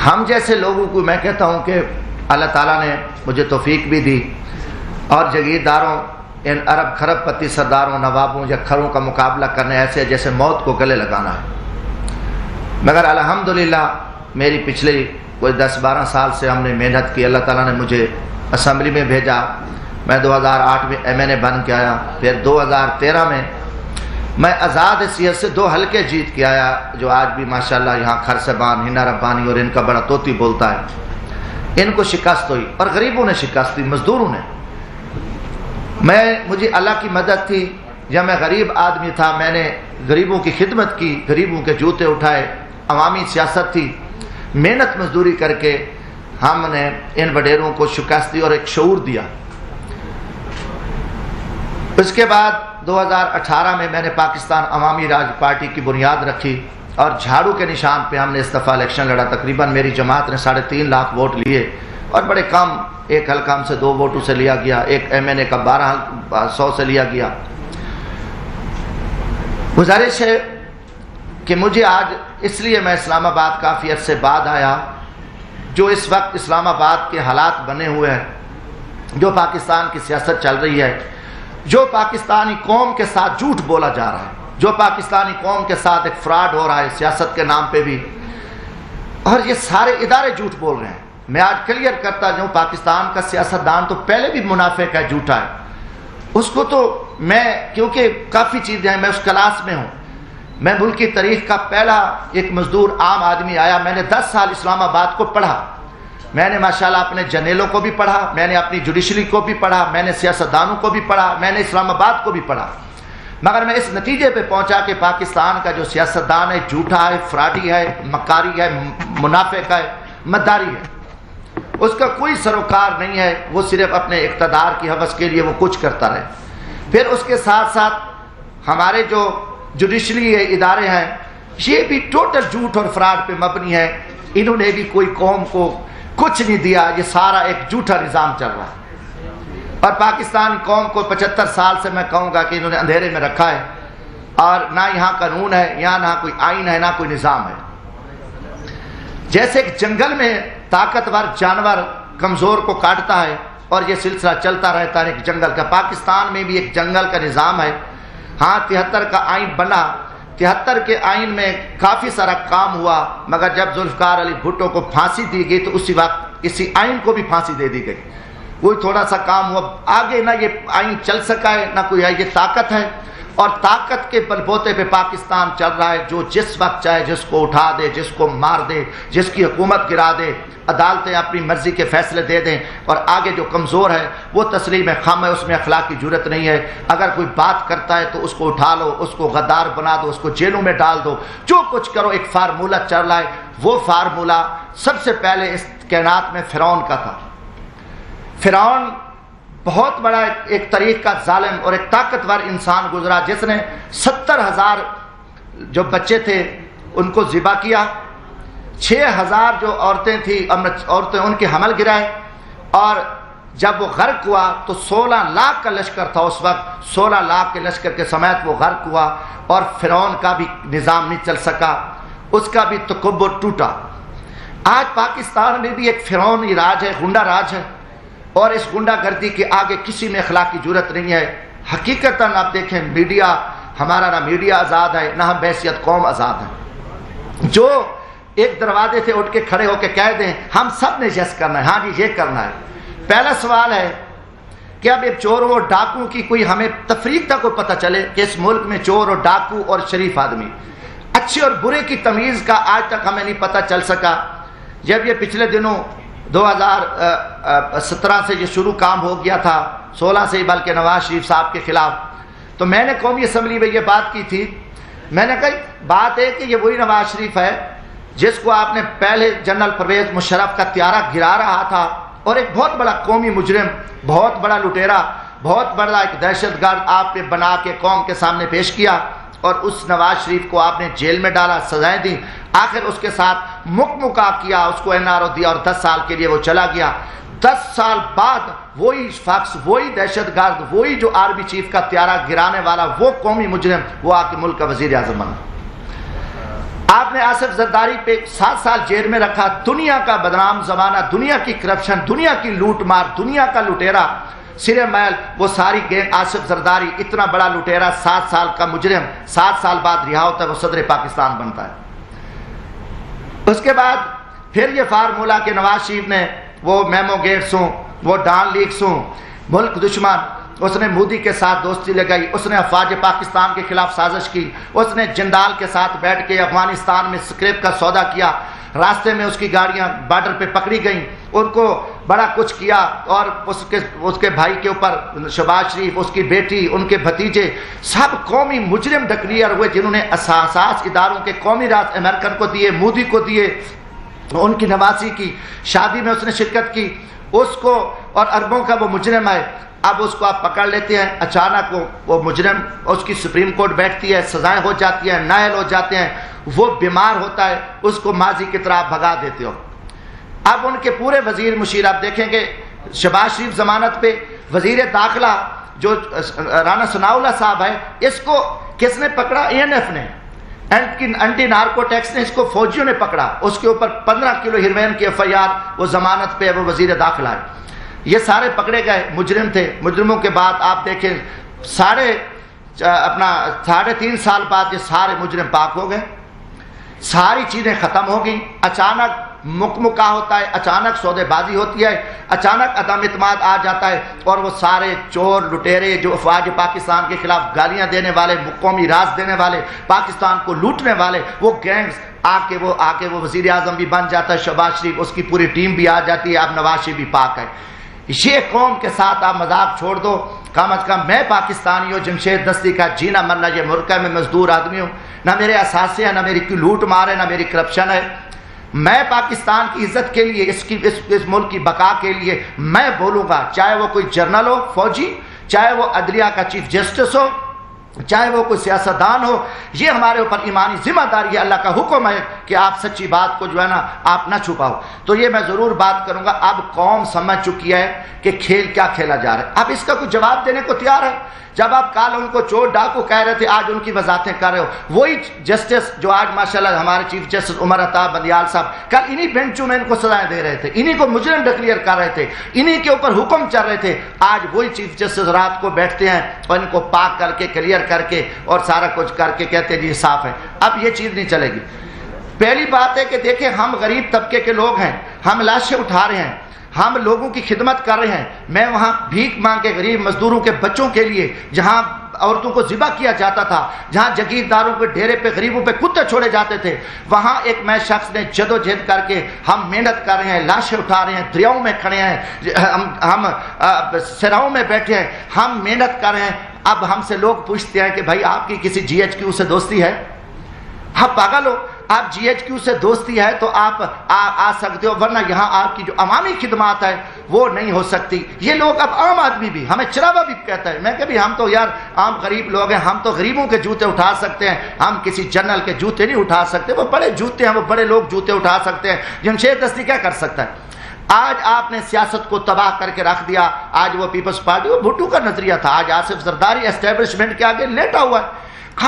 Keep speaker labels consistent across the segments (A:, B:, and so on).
A: ہم جیسے لوگوں کو میں کہتا ہوں کہ اللہ تعالیٰ نے مجھے توفیق بھی دی اور جگیرداروں، ان ارب خرب پتی سرداروں، نوابوں یا کھروں کا مقابلہ کرنے ایسے جیسے موت کو گلے لگانا ہے. مگر الحمدللہ میری پچھلی کوئی 10-12 سال سے ہم نے محنت کی. اللہ تعالیٰ نے مجھے اسمبلی میں بھیجا. میں 2008 میں MNA بن کے آیا. پھر 2013 میں میں آزاد حیثیت سے 2 حلقے جیت کے آیا، جو آج بھی ماشاءاللہ یہاں خرسبان، ہنا ربانی اور ان کا بڑا طوطی بولتا ہے. ان کو شکست ہوئی اور غریبوں نے شکست دی، مزدوروں نے. مجھے اللہ کی مدد تھی. جب میں غریب آدمی تھا میں نے غریبوں کی خدمت کی، غریبوں کے جوتے اٹھائے. عوامی سیاست تھی، محنت مزدوری کر کے ہم نے ان وڈیروں کو شکست دی اور ایک شعور دیا. اس کے بعد 2018 میں نے پاکستان عوامی راج پارٹی کی بنیاد رکھی اور جھاڑو کے نشان پہ ہم نے اس دفعہ الیکشن لڑا. تقریباً میری جماعت نے 3.5 لاکھ ووٹ لیے اور بڑے کم، ایک حلقہ ہم سے 2 ووٹوں سے لیا گیا، ایک MNA کا 1200 سے لیا گیا. گزارش ہے کہ مجھے آج اس لیے میں اسلام آباد کافی عرصے بعد آیا، جو اس وقت اسلام آباد کے حالات بنے ہوئے ہیں، جو پاکستان کی سیاست چل رہی ہے، جو پاکستانی قوم کے ساتھ جھوٹ بولا جا رہا ہے، جو پاکستانی قوم کے ساتھ ایک فراڈ ہو رہا ہے سیاست کے نام پہ بھی، اور یہ سارے ادارے جھوٹ بول رہے ہیں. میں آج کلیئر کرتا ہوں، پاکستان کا سیاستدان تو پہلے بھی منافق ہے، جھوٹا ہے. اس کو تو میں، کیونکہ کافی چیزیں ہیں، میں اس کلاس میں ہوں. میں ملک کی تاریخ کا پہلا ایک مزدور عام آدمی آیا. میں نے 10 سال اسلام آباد کو پڑھا. میں نے ماشاءاللہ اپنے جرنیلوں کو بھی پڑھا، میں نے اپنی جوڈیشری کو بھی پڑھا، میں نے سیاستدانوں کو بھی پڑھا، میں نے اسلام آباد کو بھی پڑھا. مگر میں اس نتیجے پہ پہنچا کہ پاکستان کا جو سیاستدان ہے جھوٹا ہے، فراڈی ہے، مکاری ہے، منافق ہے، مداری ہے. اس کا کوئی سروکار نہیں ہے، وہ صرف اپنے اقتدار کی حوث کے لیے وہ کچھ کرتا رہے. پھر اس کے ساتھ ساتھ ہمارے جو جوڈیشری ادارے ہیں یہ بھی ٹوٹل جھوٹ اور فراڈ پہ مبنی ہے. انہوں نے بھی کوئی قوم کو کچھ نہیں دیا. یہ سارا ایک جھوٹا نظام چل رہا ہے اور پاکستان قوم کو 75 سال سے میں کہوں گا کہ انہوں نے اندھیرے میں رکھا ہے، اور نہ یہاں قانون ہے، یہاں نہ کوئی آئین ہے، نہ کوئی نظام ہے. جیسے ایک جنگل میں طاقتور جانور کمزور کو کاٹتا ہے اور یہ سلسلہ چلتا رہتا ہے ایک جنگل کا، پاکستان میں بھی ایک جنگل کا نظام ہے. ہاں 73 کا آئین بنا، 73 کے آئین میں کافی سارا کام ہوا، مگر جب ذوالفقار علی بھٹو کو پھانسی دی گئی تو اسی وقت اسی آئین کو بھی پھانسی دے دی گئی. کوئی تھوڑا سا کام ہوا، آگے نہ یہ آئین چل سکا ہے نہ کوئی ہے. یہ طاقت ہے اور طاقت کے بل بوتے پہ پاکستان چل رہا ہے. جو جس وقت چاہے جس کو اٹھا دے، جس کو مار دے، جس کی حکومت گرا دے، عدالتیں اپنی مرضی کے فیصلے دے دیں، اور آگے جو کمزور ہے وہ تسلیم خم ہے، اس میں اخلاق کی جرت نہیں ہے. اگر کوئی بات کرتا ہے تو اس کو اٹھا لو، اس کو غدار بنا دو، اس کو جیلوں میں ڈال دو، جو کچھ کرو. ایک فارمولہ چل رہا ہے. وہ فارمولہ سب سے پہلے اس کائنات میں فرعون کا تھا. فرعون بہت بڑا ایک طریق کا ظالم اور ایک طاقتور انسان گزرا، جس نے 70,000 جو بچے تھے ان کو ذبح کیا، 6,000 جو عورتیں تھیں عورتیں ان کے حمل گرائے، اور جب وہ غرق ہوا تو 16 لاکھ کا لشکر تھا اس وقت. 16 لاکھ کے لشکر کے سمیت وہ غرق ہوا اور فرعون کا بھی نظام نہیں چل سکا، اس کا بھی تکبر ٹوٹا. آج پاکستان میں بھی ایک فرعونی راج ہے، غنڈہ راج ہے، اور اس غنڈہ گردی کے آگے کسی میں اخلاق کی جرت نہیں ہے. حقیقتاً آپ دیکھیں میڈیا، ہمارا نہ میڈیا آزاد ہے نہ ہم بحیثیت قوم آزاد ہیں. جو ایک دروازے سے اٹھ کے کھڑے ہو کے کہہ دیں ہم سب نے یس کرنا ہے، ہاں جی یہ کرنا ہے. پہلا سوال ہے کہ اب ایک چوروں اور ڈاکو کی کوئی ہمیں تفریق تک کو پتہ چلے کہ اس ملک میں چور اور ڈاکو اور شریف آدمی، اچھے اور برے کی تمیز کا آج تک ہمیں نہیں پتہ چل سکا. جب یہ پچھلے دنوں 2017 سے یہ شروع کام ہو گیا تھا، 16 سے ہی بلکہ نواز شریف صاحب کے خلاف، تو میں نے قومی اسمبلی میں یہ بات کی تھی. میں نے کہا بات ہے کہ یہ وہی نواز شریف ہے جس کو آپ نے پہلے جنرل پرویز مشرف کا طیارہ گرا رہا تھا، اور ایک بہت بڑا قومی مجرم، بہت بڑا لٹیرا، بہت بڑا ایک دہشت گرد آپ نے بنا کے قوم کے سامنے پیش کیا، اور اس نواز شریف کو آپ نے جیل میں ڈالا، سزائیں دی، آخر اس کے ساتھ مکمکا کیا، اس کو NRO دیا اور 10 سال کے لیے وہ چلا گیا. 10 سال بعد وہی شخص، وہی دہشت گرد، وہی جو آرمی چیف کا طیارہ گرانے والا، وہ قومی مجرم وہ آ کے ملک کا وزیر اعظم بنا. آپ نے آصف زرداری پہ 7 سال جیل میں رکھا. دنیا کا بدنام زمانہ, دنیا کی کرپشن, دنیا کی لوٹ مار, دنیا کا لٹیرا سرے میل, وہ ساری گینگ. آصف زرداری اتنا بڑا لٹیرا, 7 سال کا مجرم 7 سال بعد رہا ہوتا ہے, وہ صدر پاکستان بنتا ہے. اس کے بعد پھر یہ فارمولا کہ نواز شریف نے وہ میمو گیٹس ہوں, وہ ڈان لیکس ہوں, ملک دشمن, اس نے مودی کے ساتھ دوستی لگائی, اس نے افواج پاکستان کے خلاف سازش کی, اس نے جندال کے ساتھ بیٹھ کے افغانستان میں اسکریپ کا سودا کیا, راستے میں اس کی گاڑیاں بارڈر پہ پکڑی گئیں, ان کو بڑا کچھ کیا, اور اس کے بھائی کے اوپر شہباز شریف, اس کی بیٹی, ان کے بھتیجے سب قومی مجرم ڈکلیئر ہوئے, جنہوں نے اساس اداروں کے قومی راز امریکن کو دیے, مودی کو دیے. ان کی نواسی کی شادی میں اس نے شرکت کی, اس کو, اور اربوں کا وہ مجرم ہے. اب اس کو آپ پکڑ لیتے ہیں, اچانک وہ مجرم, اس کی سپریم کورٹ بیٹھتی ہے, سزائیں ہو جاتی ہیں, نائل ہو جاتے ہیں, وہ بیمار ہوتا ہے, اس کو ماضی کی طرح بھگا دیتے ہو. اب ان کے پورے وزیر مشیر آپ دیکھیں گے, شہباز شریف ضمانت پہ, وزیر داخلہ جو رانا ثناء اللہ صاحب ہے, اس کو کس نے پکڑا؟ ANF نے, اینٹی نارکو ٹیکس نے اس کو فوجیوں نے پکڑا, اس کے اوپر 15 کلو ہیروین کی FIR, وہ ضمانت پہ, وہ وزیر داخلہ ہے. یہ سارے پکڑے گئے, مجرم تھے. مجرموں کے بعد آپ دیکھیں 3.5 سال بعد یہ سارے مجرم پاک ہو گئے, ساری چیزیں ختم ہو گئیں. اچانک مکمکا ہوتا ہے, اچانک سودے بازی ہوتی ہے, اچانک عدم اعتماد آ جاتا ہے, اور وہ سارے چور لٹیرے جو افواج پاکستان کے خلاف گالیاں دینے والے, قومی راز دینے والے, پاکستان کو لوٹنے والے, وہ گینگز آ کے وہ وزیر اعظم بھی بن جاتا ہے شہباز شریف, اس کی پوری ٹیم بھی آ جاتی ہے, اب نواز شریف بھی پاک ہے. یہ قوم کے ساتھ آپ مذاق چھوڑ دو. کم از کم میں پاکستانی ہوں, جمشید دستی کا جینا مرنا یہ ملک ہے, میں مزدور آدمی ہوں, نہ میرے اثاثے ہیں, نہ میری کوئی لوٹ مار ہے, نہ میری کرپشن ہے. میں پاکستان کی عزت کے لیے, اس ملک کی بقا کے لیے میں بولوں گا, چاہے وہ کوئی جرنل ہو, فوجی, چاہے وہ عدلیہ کا چیف جسٹس ہو, چاہے وہ کوئی سیاستدان ہو. یہ ہمارے اوپر ایمانی ذمہ داری ہے, اللہ کا حکم ہے کہ آپ سچی بات کو جو ہے نا آپ نہ چھپاؤ. تو یہ میں ضرور بات کروں گا. اب قوم سمجھ چکی ہے کہ کھیل کیا کھیلا جا رہا ہے. اب اس کا کوئی جواب دینے کو تیار ہے. جب آپ کال ان کو چور ڈاکو کہہ رہے تھے, آج ان کی وضاحتیں کر رہے ہو. وہی جسٹس جو آج ماشاءاللہ ہمارے چیف جسٹس عمر عطا بندیال صاحب, کل انہی بینچوں میں ان کو سزائیں دے رہے تھے, انہی کو مجرم ڈکلیئر کر رہے تھے, انہی کے اوپر حکم چل رہے تھے. آج وہی چیف جسٹس رات کو بیٹھتے ہیں اور ان کو پاک کر کے, کلیئر کر کے اور سارا کچھ کر کے کہتے ہیں جی صاف ہے. اب یہ چیز نہیں چلے گی. پہلی بات ہے کہ دیکھیں, ہم غریب طبقے کے لوگ ہیں, ہم لاشیں اٹھا رہے ہیں, ہم لوگوں کی خدمت کر رہے ہیں. میں وہاں بھیک مانگ کے غریب مزدوروں کے بچوں کے لیے, جہاں عورتوں کو ذبح کیا جاتا تھا, جہاں جگیرداروں کے ڈیرے پہ غریبوں پہ کتے چھوڑے جاتے تھے, وہاں ایک میں شخص نے جدوجہد کر کے ہم محنت کر رہے ہیں, لاشیں اٹھا رہے ہیں, دریاؤں میں کھڑے ہیں, ہم سراؤں میں بیٹھے ہیں, ہم محنت کر رہے ہیں. اب ہم سے لوگ پوچھتے ہیں کہ بھائی آپ کی کسی GHQ سے دوستی ہے؟ آپ پاگل ہو؟ آپ GHQ سے دوستی ہے تو آپ آ سکتے ہو, ورنہ یہاں آپ کی جو عوامی خدمات ہے وہ نہیں ہو سکتی. یہ لوگ, اب عام آدمی بھی, ہمیں چراوا بھی کہتا ہے. میں کہ بھی ہم تو یار عام غریب لوگ ہیں, ہم تو غریبوں کے جوتے اٹھا سکتے ہیں, ہم کسی جنرل کے جوتے نہیں اٹھا سکتے. وہ بڑے جوتے ہیں, وہ بڑے لوگ جوتے اٹھا سکتے ہیں. جمشید دستی کیا کر سکتا ہے؟ آج آپ نے سیاست کو تباہ کر کے رکھ دیا. آج وہ پیپلز پارٹی, وہ بھٹو کا نظریہ تھا, آج آصف زرداری اسٹیبلشمنٹ کے آگے لیٹا ہوا ہے.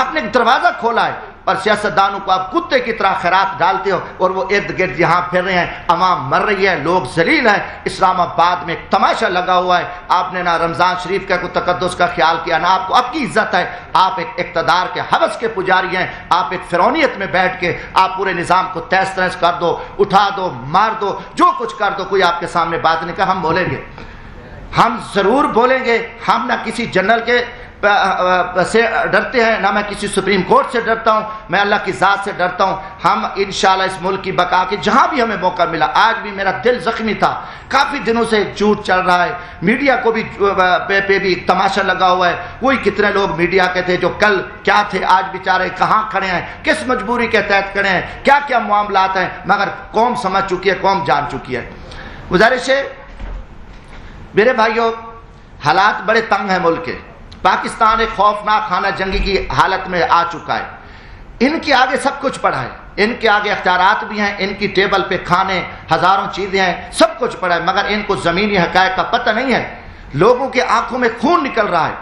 A: آپ نے ایک دروازہ کھولا ہے اور سیاستدانوں کو آپ کتے کی طرح خیرات ڈالتے ہو, اور وہ ارد گرد یہاں پھر رہے ہیں. عوام مر رہی ہے, لوگ ذلیل ہیں. اسلام آباد میں ایک تماشا لگا ہوا ہے. آپ نے نہ رمضان شریف کا کوئی تقدس کا خیال کیا, نہ آپ کو اب کی عزت ہے. آپ ایک اقتدار کے ہوس کے پجاری ہیں. آپ ایک فرعونیت میں بیٹھ کے آپ پورے نظام کو تہس نہس کر دو, اٹھا دو, مار دو, جو کچھ کر دو. کوئی آپ کے سامنے بات نہیں کہا. ہم بولیں گے, ہم ضرور بولیں گے. ہم نہ کسی جنرل کے سے ڈرتے ہیں, نہ میں کسی سپریم کورٹ سے ڈرتا ہوں, میں اللہ کی ذات سے ڈرتا ہوں. ہم انشاءاللہ اس ملک کی بقا کے جہاں بھی ہمیں موقع ملا, آج بھی میرا دل زخمی تھا. کافی دنوں سے جھوٹ چل رہا ہے, میڈیا کو بھی پہ بھی تماشا لگا ہوا ہے. وہی کتنے لوگ میڈیا کے تھے جو کل کیا تھے, آج بیچارے کہاں کھڑے ہیں, کس مجبوری کے تحت کھڑے ہیں, کیا کیا معاملات ہیں. مگر قوم سمجھ چکی ہے, قوم جان چکی ہے. گزارش ہے میرے بھائیوں, حالات بڑے تنگ ہیں ملک کے. پاکستان ایک خوفناک خانہ جنگی کی حالت میں آ چکا ہے. ان کے آگے سب کچھ پڑا ہے, ان کے آگے اختیارات بھی ہیں, ان کی ٹیبل پہ کھانے, ہزاروں چیزیں ہیں, سب کچھ پڑا ہے, مگر ان کو زمینی حقائق کا پتہ نہیں ہے. لوگوں کے آنکھوں میں خون نکل رہا ہے.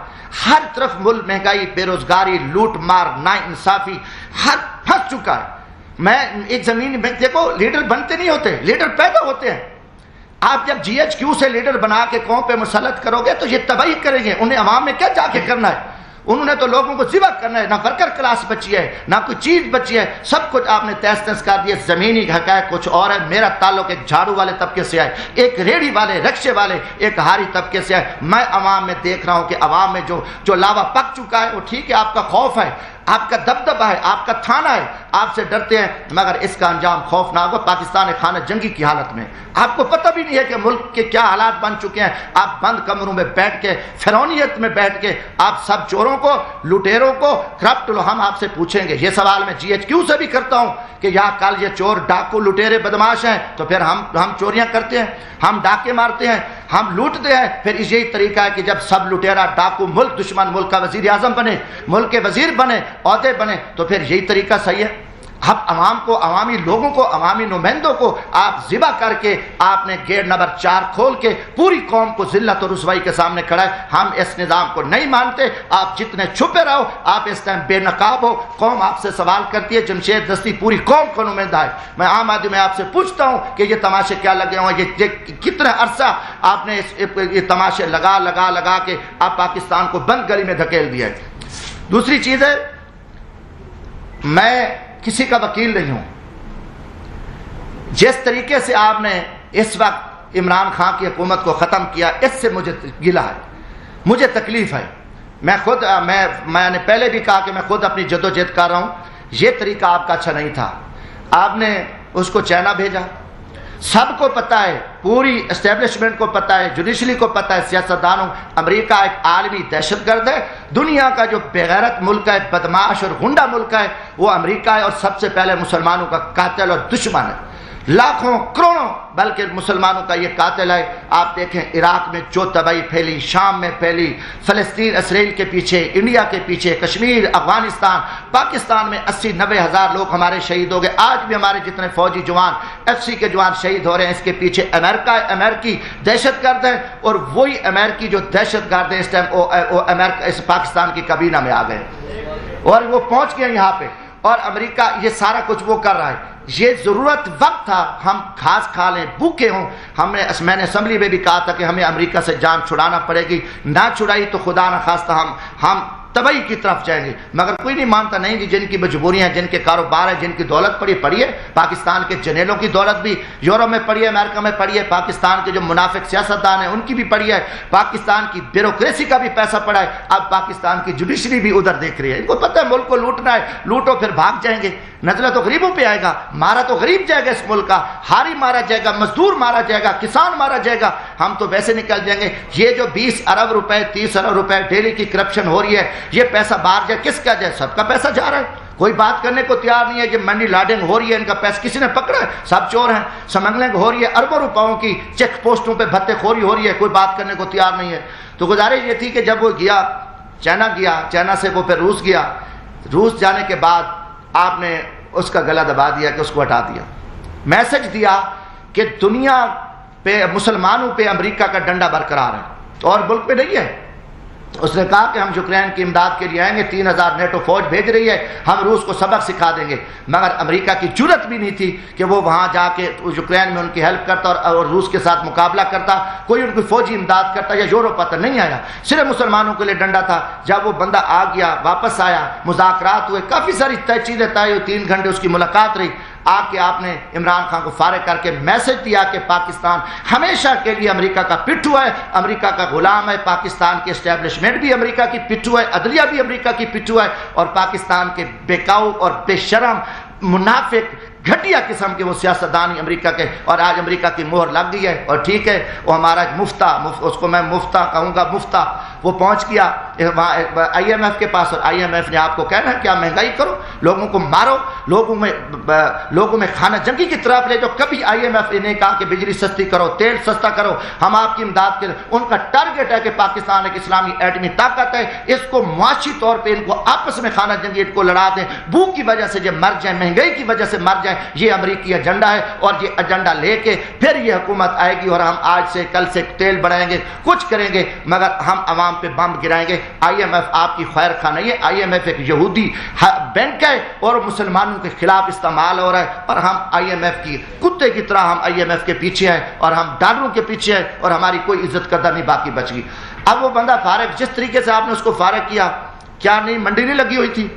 A: ہر طرف ملک مہنگائی, بے روزگاری, لوٹ مار, نا انصافی, ہر پھنس چکا ہے. میں ایک زمین میں دیکھو لیڈر بنتے نہیں ہوتے، لیڈر پیدا ہوتے ہیں۔ آپ جب جی ایچ کیو سے لیڈر بنا کے قوم پہ مسلط کرو گے تو یہ تباہی کریں گے، انہیں عوام میں کیا جا کے کرنا ہے، انہوں نے تو لوگوں کو ذبح کرنا ہے، نہ ورکر کلاس بچی ہے نہ کوئی چیز بچی ہے، سب کچھ آپ نے تہس نہس کر دیا۔ زمینی حقائق کچھ اور ہے۔ میرا تعلق ایک جھاڑو والے طبقے سے ہے، ایک ریڑھی والے رکشے والے ایک ہاری طبقے سے ہے۔ میں عوام میں دیکھ رہا ہوں کہ عوام میں جو لاوا پک چکا ہے، وہ ٹھیک ہے آپ کا خوف ہے، آپ کا دبدبہ ہے، آپ کا تھانہ ہے، آپ سے ڈرتے ہیں، مگر اس کا انجام خوفناک ہوگا۔ پاکستان ایک خانہ جنگی کی حالت میں، آپ کو پتہ بھی نہیں ہے کہ ملک کے کیا حالات بن چکے ہیں۔ آپ بند کمروں میں بیٹھ کے، فرعونیت میں بیٹھ کے آپ سب چوروں کو، لٹیروں کو، کرپٹ لو، ہم آپ سے پوچھیں گے۔ یہ سوال میں جی ایچ کیو سے بھی کرتا ہوں کہ یا کل یہ چور ڈاکو لٹیرے بدماش ہیں تو پھر ہم چوریاں کرتے ہیں، ہم ڈاکے مارتے ہیں، ہم لوٹتے ہیں، پھر یہی طریقہ ہے کہ جب سب لٹیرا ڈاکو ملک دشمن ملک کا وزیر اعظم بنے، ملک کے وزیر بنے، عہدے بنے، تو پھر یہی طریقہ صحیح ہے۔ اب عوام کو، عوامی لوگوں کو، عوامی نمائندوں کو آپ ذبح کر کے آپ نے گیٹ نمبر 4 کھول کے پوری قوم کو ذلت اور رسوائی کے سامنے کھڑا ہے۔ ہم اس نظام کو نہیں مانتے، آپ جتنے چھپے رہو، آپ اس ٹائم بے نقاب ہو، قوم آپ سے سوال کرتی ہے۔ جمشید دستی پوری قوم کو نمائندہ ہے۔ میں عام آدمی میں آپ سے پوچھتا ہوں کہ یہ تماشے کیا لگے ہوں، یہ کتنا عرصہ آپ نے یہ تماشے لگا کے آپ پاکستان کو بند گلی میں دھکیل دیا ہے۔ دوسری چیز ہے، میں کسی کا وکیل نہیں ہوں، جس طریقے سے آپ نے اس وقت عمران خان کی حکومت کو ختم کیا، اس سے مجھے گلہ ہے، مجھے تکلیف ہے۔ میں نے پہلے بھی کہا کہ میں خود اپنی جدوجہد کر رہا ہوں۔ یہ طریقہ آپ کا اچھا نہیں تھا، آپ نے اس کو چائنا بھیجا، سب کو پتہ ہے، پوری اسٹیبلشمنٹ کو پتہ ہے، جوڈیشری کو پتہ ہے، سیاستدانوں، امریکہ ایک عالمی دہشت گرد ہے، دنیا کا جو بے غیرت ملک ہے، بدماش اور غنڈہ ملک ہے، وہ امریکہ ہے، اور سب سے پہلے مسلمانوں کا قاتل اور دشمن ہے، لاکھوں کروڑوں بلکہ مسلمانوں کا یہ قاتل ہے۔ آپ دیکھیں عراق میں جو تباہی پھیلی، شام میں پھیلی، فلسطین اسرائیل کے پیچھے، انڈیا کے پیچھے، کشمیر، افغانستان، پاکستان میں 80-90 ہزار لوگ ہمارے شہید ہو گئے۔ آج بھی ہمارے جتنے فوجی جوان، ایف سی کے جوان شہید ہو رہے ہیں، اس کے پیچھے امریکہ ہے، امریکی دہشت گرد ہے، اور وہی امریکی جو دہشت گرد ہے اس ٹائم وہ امریکہ اس پاکستان کی کابینہ میں آ گئے اور وہ پہنچ گئے یہاں پہ، اور امریکہ یہ سارا کچھ وہ کر رہا ہے۔ یہ ضرورت وقت تھا ہم گھاس کھا لیں، بھوکے ہوں۔ میں نے اسمبلی میں بھی کہا تھا کہ ہمیں امریکہ سے جان چھڑانا پڑے گی، نہ چھڑائی تو خدا نخواستہ ہم تباہی کی طرف جائیں گے، مگر کوئی نہیں مانتا۔ نہیں جی، جن کی مجبوریاں ہیں، جن کے کاروبار ہے، جن کی دولت پڑی ہے، پاکستان کے جنرلوں کی دولت بھی یورپ میں پڑی ہے، امریکہ میں پڑی ہے، پاکستان کے جو منافق سیاستدان ہیں ان کی بھی پڑی ہے، پاکستان کی بیوروکریسی کا بھی پیسہ پڑا ہے۔ اب پاکستان کی جوڈیشری بھی ادھر دیکھ رہی ہے، ان کو پتہ ہے ملک کو لوٹنا ہے، لوٹو پھر بھاگ جائیں گے، نزلہ تو غریبوں پہ آئے گا، مارا تو غریب جائے گا، اس ملک کا ہاری مارا جائے گا، مزدور مارا جائے گا، کسان مارا جائے گا، ہم تو ویسے نکل جائیں گے۔ یہ جو 20 ارب روپے 30 ارب روپے ڈیلی کی کرپشن ہو رہی ہے، یہ پیسہ باہر جائے، کس کا جائے؟ سب کا پیسہ جا رہا ہے، کوئی بات کرنے کو تیار نہیں ہے کہ منی لاڈنگ ہو رہی ہے، ان کا پیسہ کسی نے پکڑا ہے؟ سب چور ہیں، سمگلنگ ہو رہی ہے، اربوں روپاؤں کی چیک پوسٹوں پہ بھتے خوری ہو رہی ہے، کوئی بات کرنے کو تیار نہیں ہے۔ تو گزارش یہ تھی کہ جب وہ گیا چائنا سے وہ پھر روس گیا، روس جانے کے بعد آپ نے اس کا گلا دبا دیا کہ اس کو ہٹا دیا، میسج دیا کہ دنیا پہ مسلمانوں پہ امریکہ کا ڈنڈا برقرار ہے اور ملک پہ نہیں ہے۔ اس نے کہا کہ ہم یوکرین کی امداد کے لیے آئیں گے، 3000 نیٹو فوج بھیج رہی ہے، ہم روس کو سبق سکھا دیں گے، مگر امریکہ کی جرت بھی نہیں تھی کہ وہ وہاں جا کے یوکرین میں ان کی ہیلپ کرتا اور روس کے ساتھ مقابلہ کرتا، کوئی ان کی فوجی امداد کرتا یا یورپ آتا، نہیں آیا، صرف مسلمانوں کے لیے ڈنڈا تھا۔ جب وہ بندہ آ گیا، واپس آیا، مذاکرات ہوئے، کافی ساری طے چیزیں طے ہوئی، 3 گھنٹے اس کی ملاقات رہی، آ کے آپ نے عمران خان کو فارغ کر کے میسج دیا کہ پاکستان ہمیشہ کے لیے امریکہ کا پٹھو ہے، امریکہ کا غلام ہے، پاکستان کی اسٹیبلشمنٹ بھی امریکہ کی پٹھو ہے، عدلیہ بھی امریکہ کی پٹھو ہے، اور پاکستان کے بیکاؤ اور بے شرم منافق گھٹیا قسم کے وہ سیاستدان امریکہ کے، اور آج امریکہ کی مہر لگ گئی ہے، اور ٹھیک ہے وہ ہمارا اس کو میں مفتہ کہوں گا، مفتہ وہ پہنچ گیا آئی ایم ایف کے پاس، اور آئی ایم ایف نے آپ کو کہنا ہے کہ آپ مہنگائی کرو، لوگوں کو مارو، لوگوں میں خانہ جنگی کی طرف لے جاؤ۔ کبھی آئی ایم ایف نے کہا کہ بجلی سستی کرو، تیل سستا کرو، ہم آپ کی امداد کریں۔ ان کا ٹارگٹ ہے کہ پاکستان ایک اسلامی ایٹمی طاقت ہے، اس کو معاشی طور پہ ان کو آپس میں خانہ جنگی کو لڑا دیں، بھوک کی وجہ سے جب مر جائیں، مہنگائی کی وجہ سے مر جائیں، یہ امریکی ایجنڈا ہے، اور یہ ایجنڈا لے کے پھر یہ حکومت آئے گی، اور ہم آج سے کل سے تیل بڑھائیں گے، کچھ کریں گے، مگر ہم عوام عوام پہ بم گرائیں گے۔ IMF آپ کی خیر خواہ نہیں ہے، IMF ایک یہودی بینک ہے اور مسلمانوں کے خلاف استعمال ہو رہا ہے، اور ہم IMF کی کتے کی طرح ہم IMF کے پیچھے ہیں اور ہم ڈالروں کے پیچھے ہیں، اور ہماری کوئی عزت قدر نہیں باقی بچ گئی۔ اب وہ بندہ فارغ، جس طریقے سے آپ نے اس کو فارغ کیا، کیا نہیں منڈی نہیں لگی ہوئی تھی؟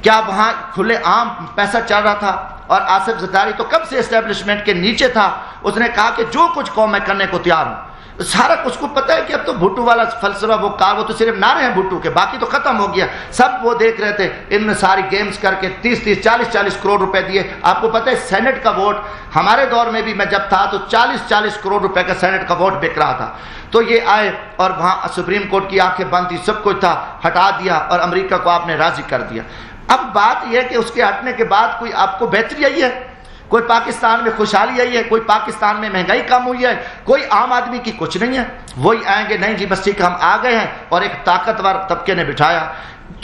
A: کیا وہاں کھلے عام پیسہ چل رہا تھا؟ اور آصف زرداری تو کب سے اسٹیبلشمنٹ کے نیچے تھا، اس نے کہا کہ جو کچھ قوم میں کرنے کو تیار ہوں۔ سارا کچھ کو پتہ ہے کہ اب تو بھٹو والا فلسفہ وہ تو صرف نعرے ہیں بھٹو کے، باقی تو ختم ہو گیا۔ سب وہ دیکھ رہے تھے، ان نے ساری گیمز کر کے 30 40 کروڑ روپے دیے۔ آپ کو پتہ ہے سینٹ کا ووٹ ہمارے دور میں بھی میں جب تھا تو 40 کروڑ روپے کا سینٹ کا ووٹ بک رہا تھا۔ تو یہ آئے اور وہاں سپریم کورٹ کی آنکھیں بند تھی، سب کچھ تھا، ہٹا دیا اور امریکہ کو آپ نے راضی کر دیا۔ اب بات یہ ہے کہ اس کے ہٹنے کے بعد کوئی آپ کو بہتری آئی ہے؟ کوئی پاکستان میں خوشحالی آئی ہے؟ کوئی پاکستان میں مہنگائی کم ہوئی ہے؟ کوئی عام آدمی کی کچھ نہیں ہے۔ وہی آئیں گے، نہیں جی بس ٹھیک ہم آ گئے ہیں، اور ایک طاقتور طبقے نے بٹھایا۔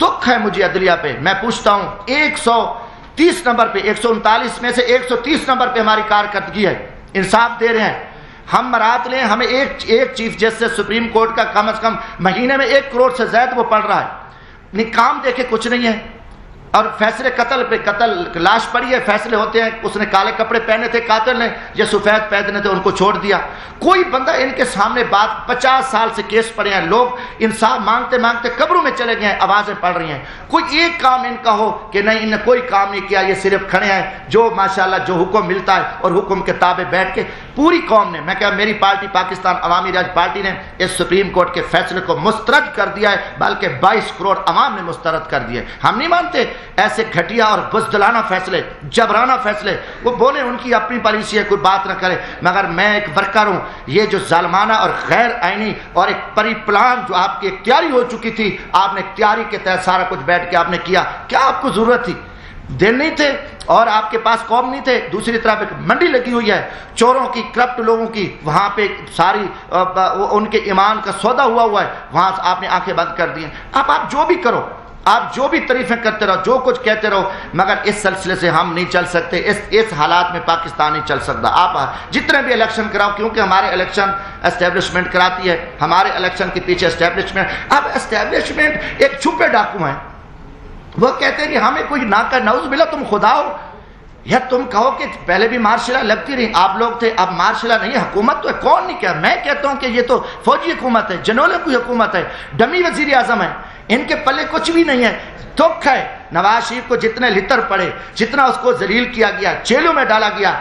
A: دکھ ہے مجھے عدلیہ پہ، میں پوچھتا ہوں 130 نمبر پہ، 139 میں سے 130 نمبر پہ ہماری کارکردگی ہے، انصاف دے رہے ہیں۔ ہم مرات لیں، ہمیں ایک چیف جسٹس سپریم کورٹ کا کم از کم مہینے میں 1 کروڑ سے زائد وہ پڑ رہا ہے، نہیں کام دیکھے کچھ نہیں ہے۔ اور فیصلے قتل پہ قتل، لاش پڑی ہے، فیصلے ہوتے ہیں، اس نے کالے کپڑے پہنے تھے قاتل نے یا سفید پہنے تھے، ان کو چھوڑ دیا۔ کوئی بندہ ان کے سامنے بات 50 سال سے کیس پڑے ہیں، لوگ انصاف مانگتے مانگتے قبروں میں چلے گئے ہیں، آوازیں پڑ رہی ہیں، کوئی ایک کام ان کا ہو کہ نہیں ان نے کوئی کام نہیں کیا، یہ صرف کھڑے ہیں جو ماشاءاللہ جو حکم ملتا ہے اور حکم کے تابع بیٹھ کے پوری قوم نے، میں کہا میری پارٹی پاکستان عوامی راج پارٹی نے اس سپریم کورٹ کے فیصلے کو مسترد کر دیا ہے، بلکہ 22 کروڑ عوام نے مسترد کر دیا ہے۔ ہم نہیں مانتے ایسے گھٹیا اور بزدلانہ فیصلے، جبرانہ فیصلے، وہ بولے ان کی اپنی پالیسی ہے، کوئی بات نہ کرے، مگر میں ایک ورکر ہوں، یہ جو ظالمانہ اور غیر آئینی اور ایک پری پلان جو آپ کی اختیاری ہو چکی تھی، آپ نے اختیاری کے تحت سارا کچھ بیٹھ کے آپ نے کیا، کیا آپ کو ضرورت تھی؟ دن نہیں تھے اور آپ کے پاس قوم نہیں تھے۔ دوسری طرف ایک منڈی لگی ہوئی ہے چوروں کی، کرپٹ لوگوں کی، وہاں پہ ساری ان کے ایمان کا سودا ہوا ہے، وہاں آپ نے آنکھیں بند کر دی ہیں۔ اب آپ جو بھی کرو، آپ جو بھی تعریفیں کرتے رہو، جو کچھ کہتے رہو، مگر اس سلسلے سے ہم نہیں چل سکتے، اس حالات میں پاکستان نہیں چل سکتا۔ آپ جتنے بھی الیکشن کراؤ، کیونکہ ہمارے الیکشن اسٹیبلشمنٹ کراتی ہے، ہمارے الیکشن کے پیچھے اسٹیبلشمنٹ۔ اب اسٹیبلشمنٹ ایک چھپے ڈاکو ہیں، وہ کہتے ہیں کہ ہمیں کوئی نہ کر، نعوذ باللہ تم خدا ہو، یا تم کہو کہ پہلے بھی مارشلہ لگتی رہی، آپ لوگ تھے، اب مارشلہ نہیں ہے، حکومت تو ہے، کون نہیں کیا؟ میں کہتا ہوں کہ یہ تو فوجی حکومت ہے، جنولے کی حکومت ہے، ڈمی وزیر اعظم ہے، ان کے پلے کچھ بھی نہیں ہے۔ دکھ ہے نواز شریف کو جتنے لتر پڑے، جتنا اس کو ذلیل کیا گیا، جیلوں میں ڈالا گیا،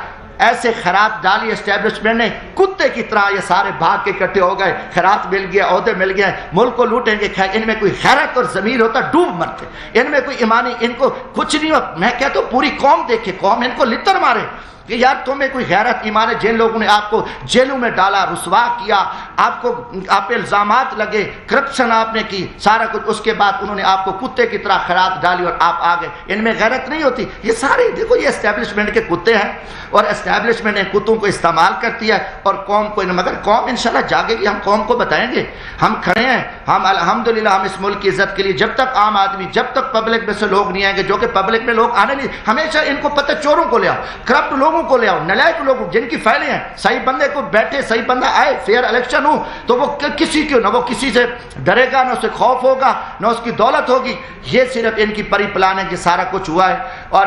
A: ایسے خیرات ڈالی اسٹیبلشمنٹ نے، کتے کی طرح یہ سارے بھاگ کے اکٹھے ہو گئے، خیرات مل گیا، عہدے مل گئے، ملک کو لوٹیں گے۔ ان میں کوئی خیرات اور ضمیر ہوتا ڈوب مرتے، ان میں کوئی ایمانی، ان کو کچھ نہیں ہوتا۔ میں کہتا ہوں پوری قوم دیکھے، قوم ان کو لتر مارے کہ یار تمہیں کوئی غیرت ایمان ہے؟ جن لوگوں نے آپ کو جیلوں میں ڈالا، رسوا کیا، آپ کو آپ پہ الزامات لگے، کرپشن آپ نے کی، سارا کچھ، اس کے بعد انہوں نے آپ کو کتے کی طرح خیرات ڈالی اور آپ آ گئے، ان میں غیرت نہیں ہوتی؟ یہ سارے دیکھو یہ اسٹیبلشمنٹ کے کتے ہیں، اور اسٹیبلشمنٹ ان کتوں کو استعمال کرتی ہے اور قوم کو، مگر قوم انشاءاللہ جاگے گی، ہم قوم کو بتائیں گے، ہم کھڑے ہیں، ہم الحمدللہ ہم اس ملک کی عزت کے لیے، جب تک عام آدمی، جب تک پبلک میں سے لوگ نہیں آئیں گے، جو کہ پبلک میں لوگ آنے نہیں، ہمیشہ ان کو پتہ چوروں کو لے آؤ، کرپٹ لوگوں کو لے آؤ، نلائق لوگوں جن کی فائلیں ہیں، صحیح بندے کو بیٹھے، صحیح بندہ آئے، فیئر الیکشن ہو تو وہ کسی کیوں نہ، وہ کسی سے ڈرے گا، نہ اسے خوف ہوگا، نہ اس کی دولت ہوگی۔ یہ صرف ان کی پری پلان ہے کہ سارا کچھ ہوا ہے، اور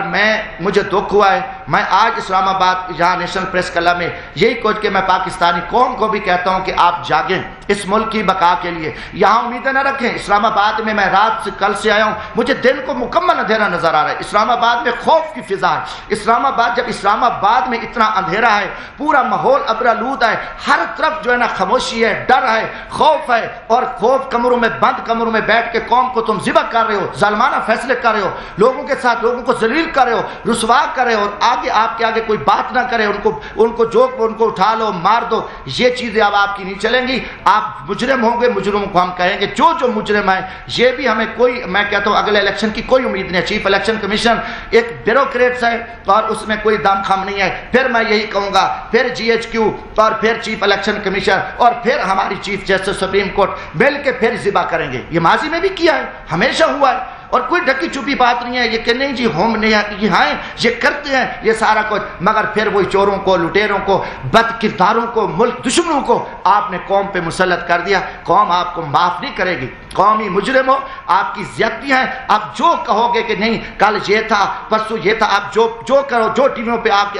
A: مجھے دکھ ہوا ہے۔ میں آج اسلام آباد یہاں نیشنل پریس کلب میں یہی کچھ کہ میں پاکستانی قوم کو بھی کہتا ہوں کہ آپ جاگیں اس ملک کی بقا کے لیے، یہاں امیدیں نہ رکھیں۔ اسلام آباد میں رات سے کل سے آیا ہوں، مجھے دن کو مکمل اندھیرا نظر آ رہا ہے، اسلام آباد میں خوف کی فضا ہے۔ اسلام آباد، جب اسلام آباد میں اتنا اندھیرا ہے، پورا ماحول ابرآلود ہے، ہر طرف جو ہے نا خاموشی ہے، ڈر ہے، خوف ہے، اور خوف کمروں میں بند کمروں میں بیٹھ کے قوم کو تم ذبح کر رہے ہو، ظالمانہ فیصلے کر رہے ہو، لوگوں کے ساتھ لوگوں کو ذلیل کر رہے ہو، رسوا کر رہے ہو، اور آگے آپ کے آگے کوئی بات نہ کرے، ان کو اٹھا لو، مار دو، یہ چیزیں اب آپ کی نہیں چلیں گی۔ آپ مجرم ہوں گے، مجرموں کو ہم کہیں گے جو مجرم ہیں، یہ بھی ہمیں کوئی، میں کہتا ہوں اگلے الیکشن کی کوئی امید نہیں ہے۔ چیف الیکشن کمیشن ایک بیوروکریٹس ہے اور اس میں کوئی دم خم نہیں ہے۔ پھر میں یہی کہوں گا، پھر GHQ اور پھر چیف الیکشن کمیشن اور پھر ہماری چیف جسٹس سپریم کورٹ مل کے پھر ذبح کریں گے۔ یہ ماضی میں بھی کیا ہے، ہمیشہ ہوا ہے، اور کوئی ڈھکی چھپی بات نہیں ہے یہ کہ نہیں جی ہم یہاں یہ کرتے ہیں یہ سارا کچھ، مگر پھر وہی چوروں کو، لٹیروں کو، بد کرداروں کو، ملک دشمنوں کو آپ نے قوم پہ مسلط کر دیا۔ قوم آپ کو معاف نہیں کرے گی، قومی مجرم ہو، آپ کی زیادتی ہیں، آپ جو کہو گے کہ نہیں کل یہ تھا پرسوں یہ تھا، آپ جو کرو، جو ٹی ویوں پہ آپ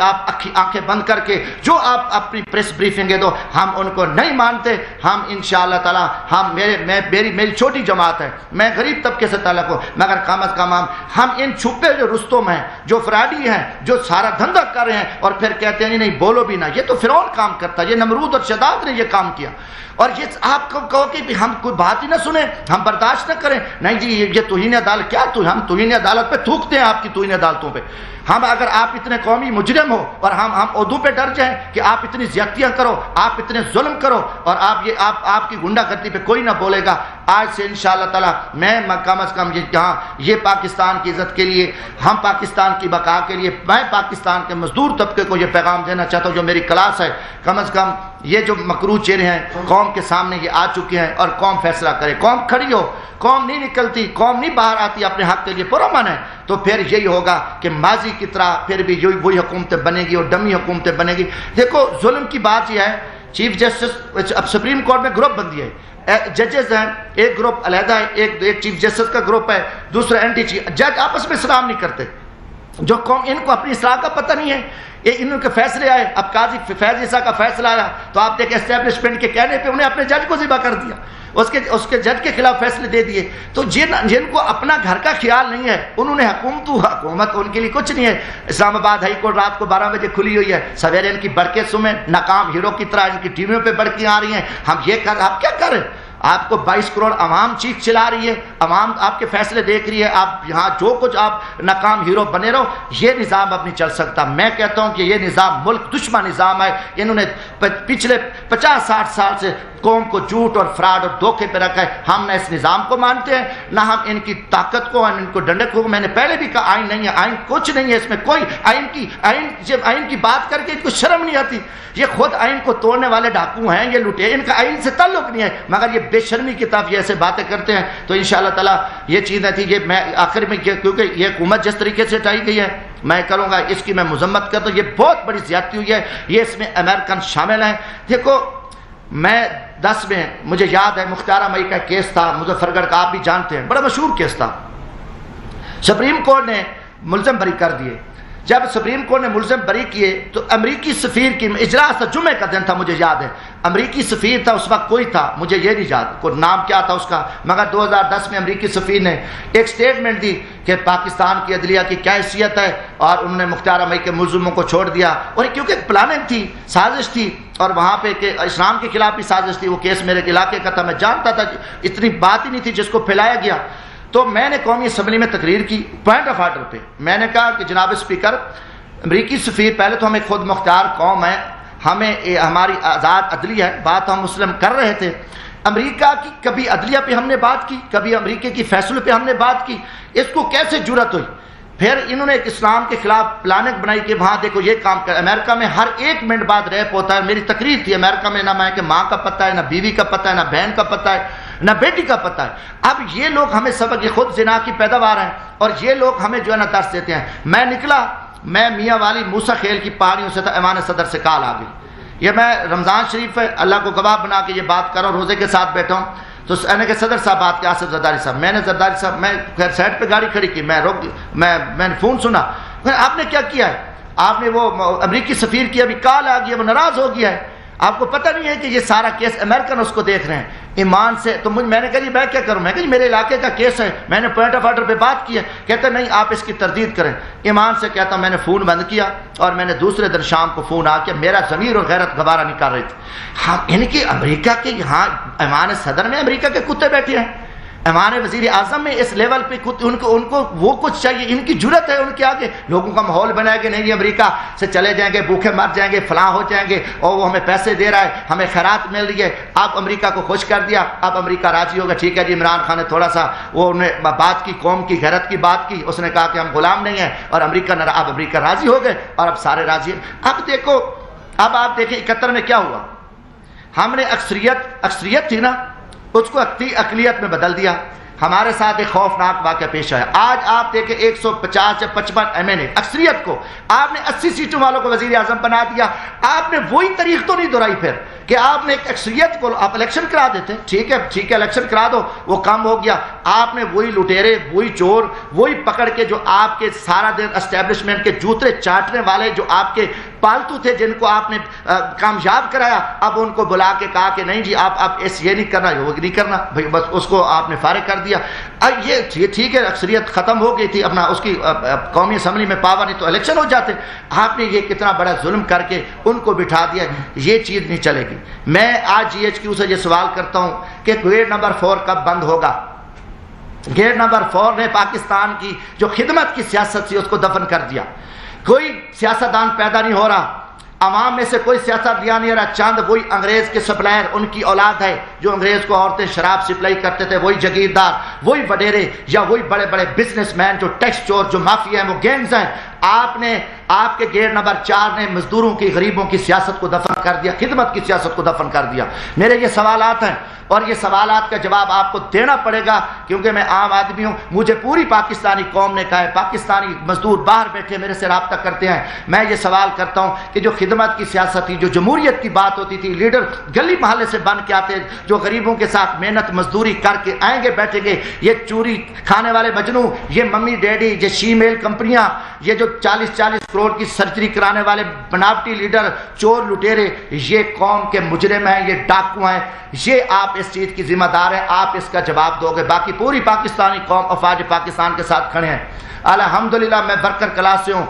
A: آنکھیں بند کر کے جو آپ اپنی پریس بریفنگیں دو، ہم ان کو نہیں مانتے۔ ہم انشاءاللہ تعالی ہم میری چھوٹی جماعت ہے، میں غریب طبقے سے تعلق ہوں، مگر کم از کم ہم ان چھپے جو رستم ہیں، جو فراڈی ہیں، جو سارا دھندا کر رہے ہیں اور پھر کہتے ہیں نہیں بولو بھی نہ، یہ تو فرعون کام کرتا ہے، یہ نمرود اور شداد نے یہ کام کیا، اور یہ آپ کو کہو کہ ہم کوئی بات ہی نہ سنیں، ہم برداشت نہ کریں، نہیں جی یہ توہین عدالت کیا، ہم توہین عدالت پہ تھوکتے ہیں، آپ کی توہین عدالتوں پہ۔ ہم اگر آپ اتنے قومی مجرم ہو اور ہم عہدوں پہ ڈر جائیں کہ آپ اتنی زیادتیاں کرو، آپ اتنے ظلم کرو، اور آپ کی غنڈہ گردی پہ کوئی نہ بولے گا، آج سے انشاءاللہ تعالی میں کم از کم یہ پاکستان کی عزت کے لیے، ہم پاکستان کی بقا کے لیے، میں پاکستان کے مزدور طبقے کو یہ پیغام دینا چاہتا ہوں جو میری کلاس ہے، کم از کم یہ جو مکروہ چہرے ہیں قوم کے سامنے یہ آ چکے ہیں، اور قوم فیصلہ کرے، قوم کھڑی ہو، قوم نہیں نکلتی، قوم نہیں باہر آتی اپنے حق کے لیے پرامن ہے، تو پھر یہی ہوگا کہ ماضی کی طرح پھر بھی وہی حکومتیں بنے گی اور ڈمی حکومتیں بنے گی۔ دیکھو ظلم کی بات یہ ہے، چیف جسٹس اب سپریم کورٹ میں گروپ بندی ہے، ججز ہیں، ایک گروپ علیحدہ ہے، ایک چیف جسٹس کا گروپ ہے، دوسرا اینٹی چیف، جج آپس میں سلام نہیں کرتے، جو قوم ان کو اپنی اصلاح کا پتہ نہیں ہے، ان کے فیصلے آئے، اب قاضی فیض عیسیٰ کا فیصلہ آیا تو آپ دیکھیں اسٹیبلشمنٹ کے کہنے پہ انہیں اپنے جج کو ذبح کر دیا، اس کے جج کے خلاف فیصلے دے دیے۔ تو جن کو اپنا گھر کا خیال نہیں ہے انہوں نے حکومت ان کے لیے کچھ نہیں ہے۔ اسلام آباد ہائی کورٹ رات کو 12 بجے کھلی ہوئی ہے، سویرے ان کی بڑکیں سمیں، ناکام ہیرو کی طرح ان کی ٹی ویوں پہ بڑکیاں آ رہی ہیں، ہم یہ کر آپ کیا کریں؟ آپ کو 22 کروڑ عوام چیخ چلا رہی ہے، عوام آپ کے فیصلے دیکھ رہی ہے، آپ یہاں جو کچھ آپ ناکام ہیرو بنے رہو، یہ نظام اب نہیں چل سکتا۔ میں کہتا ہوں کہ یہ نظام ملک دشمن نظام ہے، انہوں نے پچھلے 50-60 سال سے قوم کو جھوٹ اور فراڈ اور دھوکے پہ رکھا ہے، ہم نہ اس نظام کو مانتے ہیں، نہ ہم ان کی طاقت کو، ان کو ڈنڈے کو۔ میں نے پہلے بھی کہا آئین نہیں ہے، آئین کچھ نہیں ہے، اس میں کوئی آئین کی بات کر کے ان کو شرم نہیں آتی، یہ خود آئین کو توڑنے والے ڈاکو ہیں، یہ لٹے، ان کا آئین سے تعلق نہیں ہے، مگر یہ بے شرمی کی طرف یہ ایسے باتیں کرتے ہیں۔ تو انشاءاللہ تعالی یہ چیزیں تھی، یہ میں آخر میں کیونکہ یہ حکومت جس طریقے سے ہٹائی گئی ہے میں کروں گا اس کی میں مذمت کرتا ہوں، یہ بہت بڑی زیادتی ہوئی ہے، یہ اس میں امریکن شامل ہیں۔ دیکھو میں 10 میں مجھے یاد ہے مختار مئی کا کیس تھا مظفر گڑھ کا، آپ بھی جانتے ہیں، بڑا مشہور کیس تھا، سپریم کورٹ نے ملزم بری کر دیے۔ جب سپریم کورٹ نے ملزم بری کیے تو امریکی سفیر کی اجلاس تھا، جمعے کا دن تھا مجھے یاد ہے، امریکی سفیر تھا اس وقت کوئی تھا مجھے یہ نہیں یاد کوئی نام کیا تھا اس کا، مگر 2010 میں امریکی سفیر نے ایک سٹیٹمنٹ دی کہ پاکستان کی عدلیہ کی کیا حیثیت ہے، اور انہوں نے مختار مئی کے ملزموں کو چھوڑ دیا، اور کیونکہ پلاننگ تھی، سازش تھی، اور وہاں پہ کہ اسلام کے خلاف بھی سازش تھی، وہ کیس میرے علاقے کا تھا، میں جانتا تھا، اتنی بات ہی نہیں تھی جس کو پھیلایا گیا۔ تو میں نے قومی اسمبلی میں تقریر کی پوائنٹ آف آرڈر پہ، میں نے کہا کہ جناب اسپیکر، امریکی سفیر پہلے تو ہمیں خود مختار قوم ہے، ہمیں ہماری آزاد عدلیہ ہے، بات ہم مسلم کر رہے تھے، امریکہ کی کبھی عدلیہ پہ ہم نے بات کی، کبھی امریکہ کی فیصلوں پہ ہم نے بات کی، اس کو کیسے جرأت ہوئی؟ پھر انہوں نے ایک اسلام کے خلاف پلاننگ بنائی کہ وہاں دیکھو یہ کام کر، امریکہ میں ہر 1 منٹ بعد ریپ ہوتا ہے، میری تقریر تھی امریکہ میں، نہ ماں کے ماں کا پتہ ہے، نہ بیوی کا پتہ ہے، نہ بہن کا پتہ ہے، نہ بیٹی کا پتہ ہے۔ اب یہ لوگ ہمیں سبق، یہ خود زنا کی پیداوار ہیں، اور یہ لوگ ہمیں جو ہے نا درس دیتے ہیں۔ میں نکلا، میں میاں والی موسیٰ خیل کی پہاڑیوں سے تھا، ایوان صدر سے کال آ گئی، یہ میں رمضان شریف ہے اللہ کو گواہ بنا کے یہ بات کر رہا ہوں، روزے کے ساتھ بیٹھا ہوں، تو میں نے کہا صدر صاحب بات کیا، آصف زرداری صاحب، میں نے زرداری صاحب، میں خیر سائڈ پہ گاڑی کھڑی کی، میں نے فون سنا، آپ نے کیا کیا ہے، آپ نے وہ امریکی سفیر کی ابھی کال آ گئی ہے، وہ ناراض ہو گیا ہے، آپ کو پتہ نہیں ہے کہ یہ سارا کیس امریکن اس کو دیکھ رہے ہیں ایمان سے۔ تو میں نے کہا جی میں کیا کروں، میں کہا جی میرے علاقے کا کیس ہے، میں نے پوائنٹ آف آرڈر پہ بات کی ہے، کہتے نہیں آپ اس کی تردید کریں۔ ایمان سے کہتا میں نے فون بند کیا، اور میں نے دوسرے دن شام کو فون آ کے، میرا ضمیر اور غیرت گوارہ نہیں کر رہی تھی، ہاں ان کی امریکہ کے یہاں ایوان صدر میں امریکہ کے کتے بیٹھے ہیں، ایوان وزیر اعظم میں اس لیول پہ ان کو وہ کچھ چاہیے، ان کی جرت ہے ان کے آگے، لوگوں کا ماحول بنائے گے نہیں یہ امریکہ سے چلے جائیں گے، بھوکے مر جائیں گے، فلاں ہو جائیں گے، اور وہ ہمیں پیسے دے رہا ہے، ہمیں خیرات مل رہی ہے۔ آپ امریکہ کو خوش کر دیا، اب امریکہ راضی ہوگا، ٹھیک ہے جی عمران خان نے تھوڑا سا وہ انہیں بات کی، قوم کی غیرت کی بات کی، اس نے کہا کہ ہم غلام نہیں ہیں، اور اب امریکہ راضی ہو گئے، اور اب سارے راضی ہیں۔ اب دیکھو، اب آپ دیکھیں 71 میں کیا ہوا، ہم نے اکثریت تھی نا، اس کو اقلیت میں بدل دیا، ہمارے ساتھ ایک خوفناک واقعہ پیش آیا. آج آپ دیکھیں 150 یا 55 MNA اکثریت کو آپ نے 80 سیٹوں والوں کو وزیر اعظم بنا دیا. آپ نے وہی طریق تو نہیں دہرائی پھر کہ آپ نے ایک اکثریت کو آپ الیکشن کرا دیتے. ٹھیک ہے الیکشن کرا دو, وہ کام ہو گیا. آپ نے وہی لٹیرے, وہی چور, وہی پکڑ کے جو آپ کے سارا دن اسٹیبلشمنٹ کے جوتے چاٹنے والے جو آپ کے پالتو تھے جن کو آپ نے کامیاب کرایا, اب ان کو بلا کے کہا کہ نہیں جی آپ ایسے یہ نہیں کرنا, وہ نہیں کرنا بھائی, بس اس کو آپ نے فارغ کر دیا. یہ ٹھیک ہے اکثریت ختم ہو گئی تھی, اپنا اس کی قومی اسمبلی میں پاور نہیں تو الیکشن ہو جاتے. آپ نے یہ کتنا بڑا ظلم کر کے ان کو بٹھا دیا. یہ چیز نہیں چلے گی. میں آج GHQ سے یہ سوال کرتا ہوں کہ گیٹ نمبر 4 کب بند ہوگا؟ گیٹ نمبر 4 نے پاکستان کی جو خدمت کی سیاست تھی اس کو دفن کر دیا. کوئی سیاستدان پیدا نہیں ہو رہا, عوام میں سے کوئی سیاست دیا نہیں رہا. چاند وہی انگریز کے سپلائر, ان کی اولاد ہے جو انگریز کو عورتیں شراب سپلائی کرتے تھے, وہی جگیردار, وہی وڈیرے یا وہی بڑے بڑے بزنس مین جو ٹیکس چور, جو مافیا ہیں, وہ گینگز ہیں. آپ کے گیٹ نمبر 4 نے مزدوروں کی, غریبوں کی سیاست کو دفن کر دیا, خدمت کی سیاست کو دفن کر دیا. میرے یہ سوالات ہیں اور یہ سوالات کا جواب آپ کو دینا پڑے گا, کیونکہ میں عام آدمی ہوں. مجھے پوری پاکستانی قوم نے کہا ہے, پاکستانی مزدور باہر بیٹھے میرے سے رابطہ کرتے ہیں. میں یہ سوال کرتا ہوں کہ جو خدمت کی سیاست تھی, جو جمہوریت کی بات ہوتی تھی, لیڈر گلی محلے سے بن کے آتے, جو غریبوں کے ساتھ محنت مزدوری کر کے آئیں گے بیٹھیں گے, یہ چوری کھانے والے مجنو, یہ ممی ڈیڈی, یہ شی میل کمپنیاں, یہ جو 40 کروڑ کی سرجری کرانے والے بناوٹی لیڈر, چور لٹیرے, یہ قوم کے مجرم ہیں, یہ ڈاکو ہیں. یہ آپ اس چیز کی ذمہ دار ہیں, آپ اس کا جواب دو گے. باقی پوری پاکستانی قوم افواج پاکستان کے ساتھ کھڑے ہیں. الحمدللہ میں برکر کلاس سے ہوں,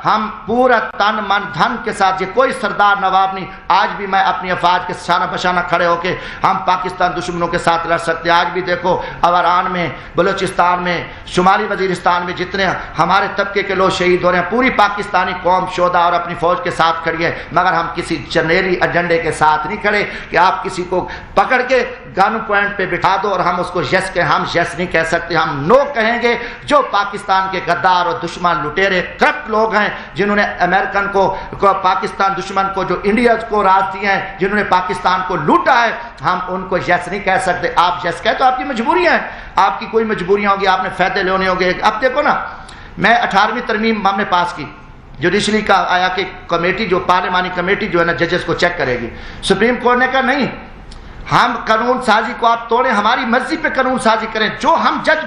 A: ہم پورا تن من دھن کے ساتھ, یہ کوئی سردار نواب نہیں. آج بھی میں اپنی افواج کے شانہ بشانہ کھڑے ہو کے ہم پاکستان دشمنوں کے ساتھ لڑ سکتے ہیں. آج بھی دیکھو اوران میں, بلوچستان میں, شمالی وزیرستان میں جتنے ہمارے طبقے کے لوگ شہید ہو رہے ہیں, پوری پاکستانی قوم شہدا اور اپنی فوج کے ساتھ کھڑی ہے. مگر ہم کسی جنریلی ایجنڈے کے ساتھ نہیں کھڑے کہ آپ کسی کو پکڑ کے گن پوائنٹ پہ بٹھا دو اور ہم اس کو یس کہیں. ہم یس نہیں کہہ سکتے, ہم نو کہیں گے. جو پاکستان کے غدار اور دشمن لٹیرے کرپٹ لوگ ہیں, جنہوں نے امریکن کو پاکستان دشمن کو, جو انڈیا کو راز دیے ہیں, جنہوں نے پاکستان کو لوٹا ہے, ہم ان کو یس نہیں کہہ سکتے. آپ یس کہے تو آپ کی مجبوریاں ہیں, آپ کی کوئی مجبوریاں ہوگی, آپ نے فائدے لینے ہوگے. اب دیکھو نا, میں 18ویں ترمیم ہم نے پاس کی, جوڈیشری کا آیا کہ کمیٹی, جو پارلیمانی کمیٹی جو ہے نا ججز کو چیک کرے گی. سپریم کورٹ نے کہا نہیں, ہم قانون سازی کو آپ توڑیں, ہماری مرضی پہ قانون سازی کریں. جو ہم جج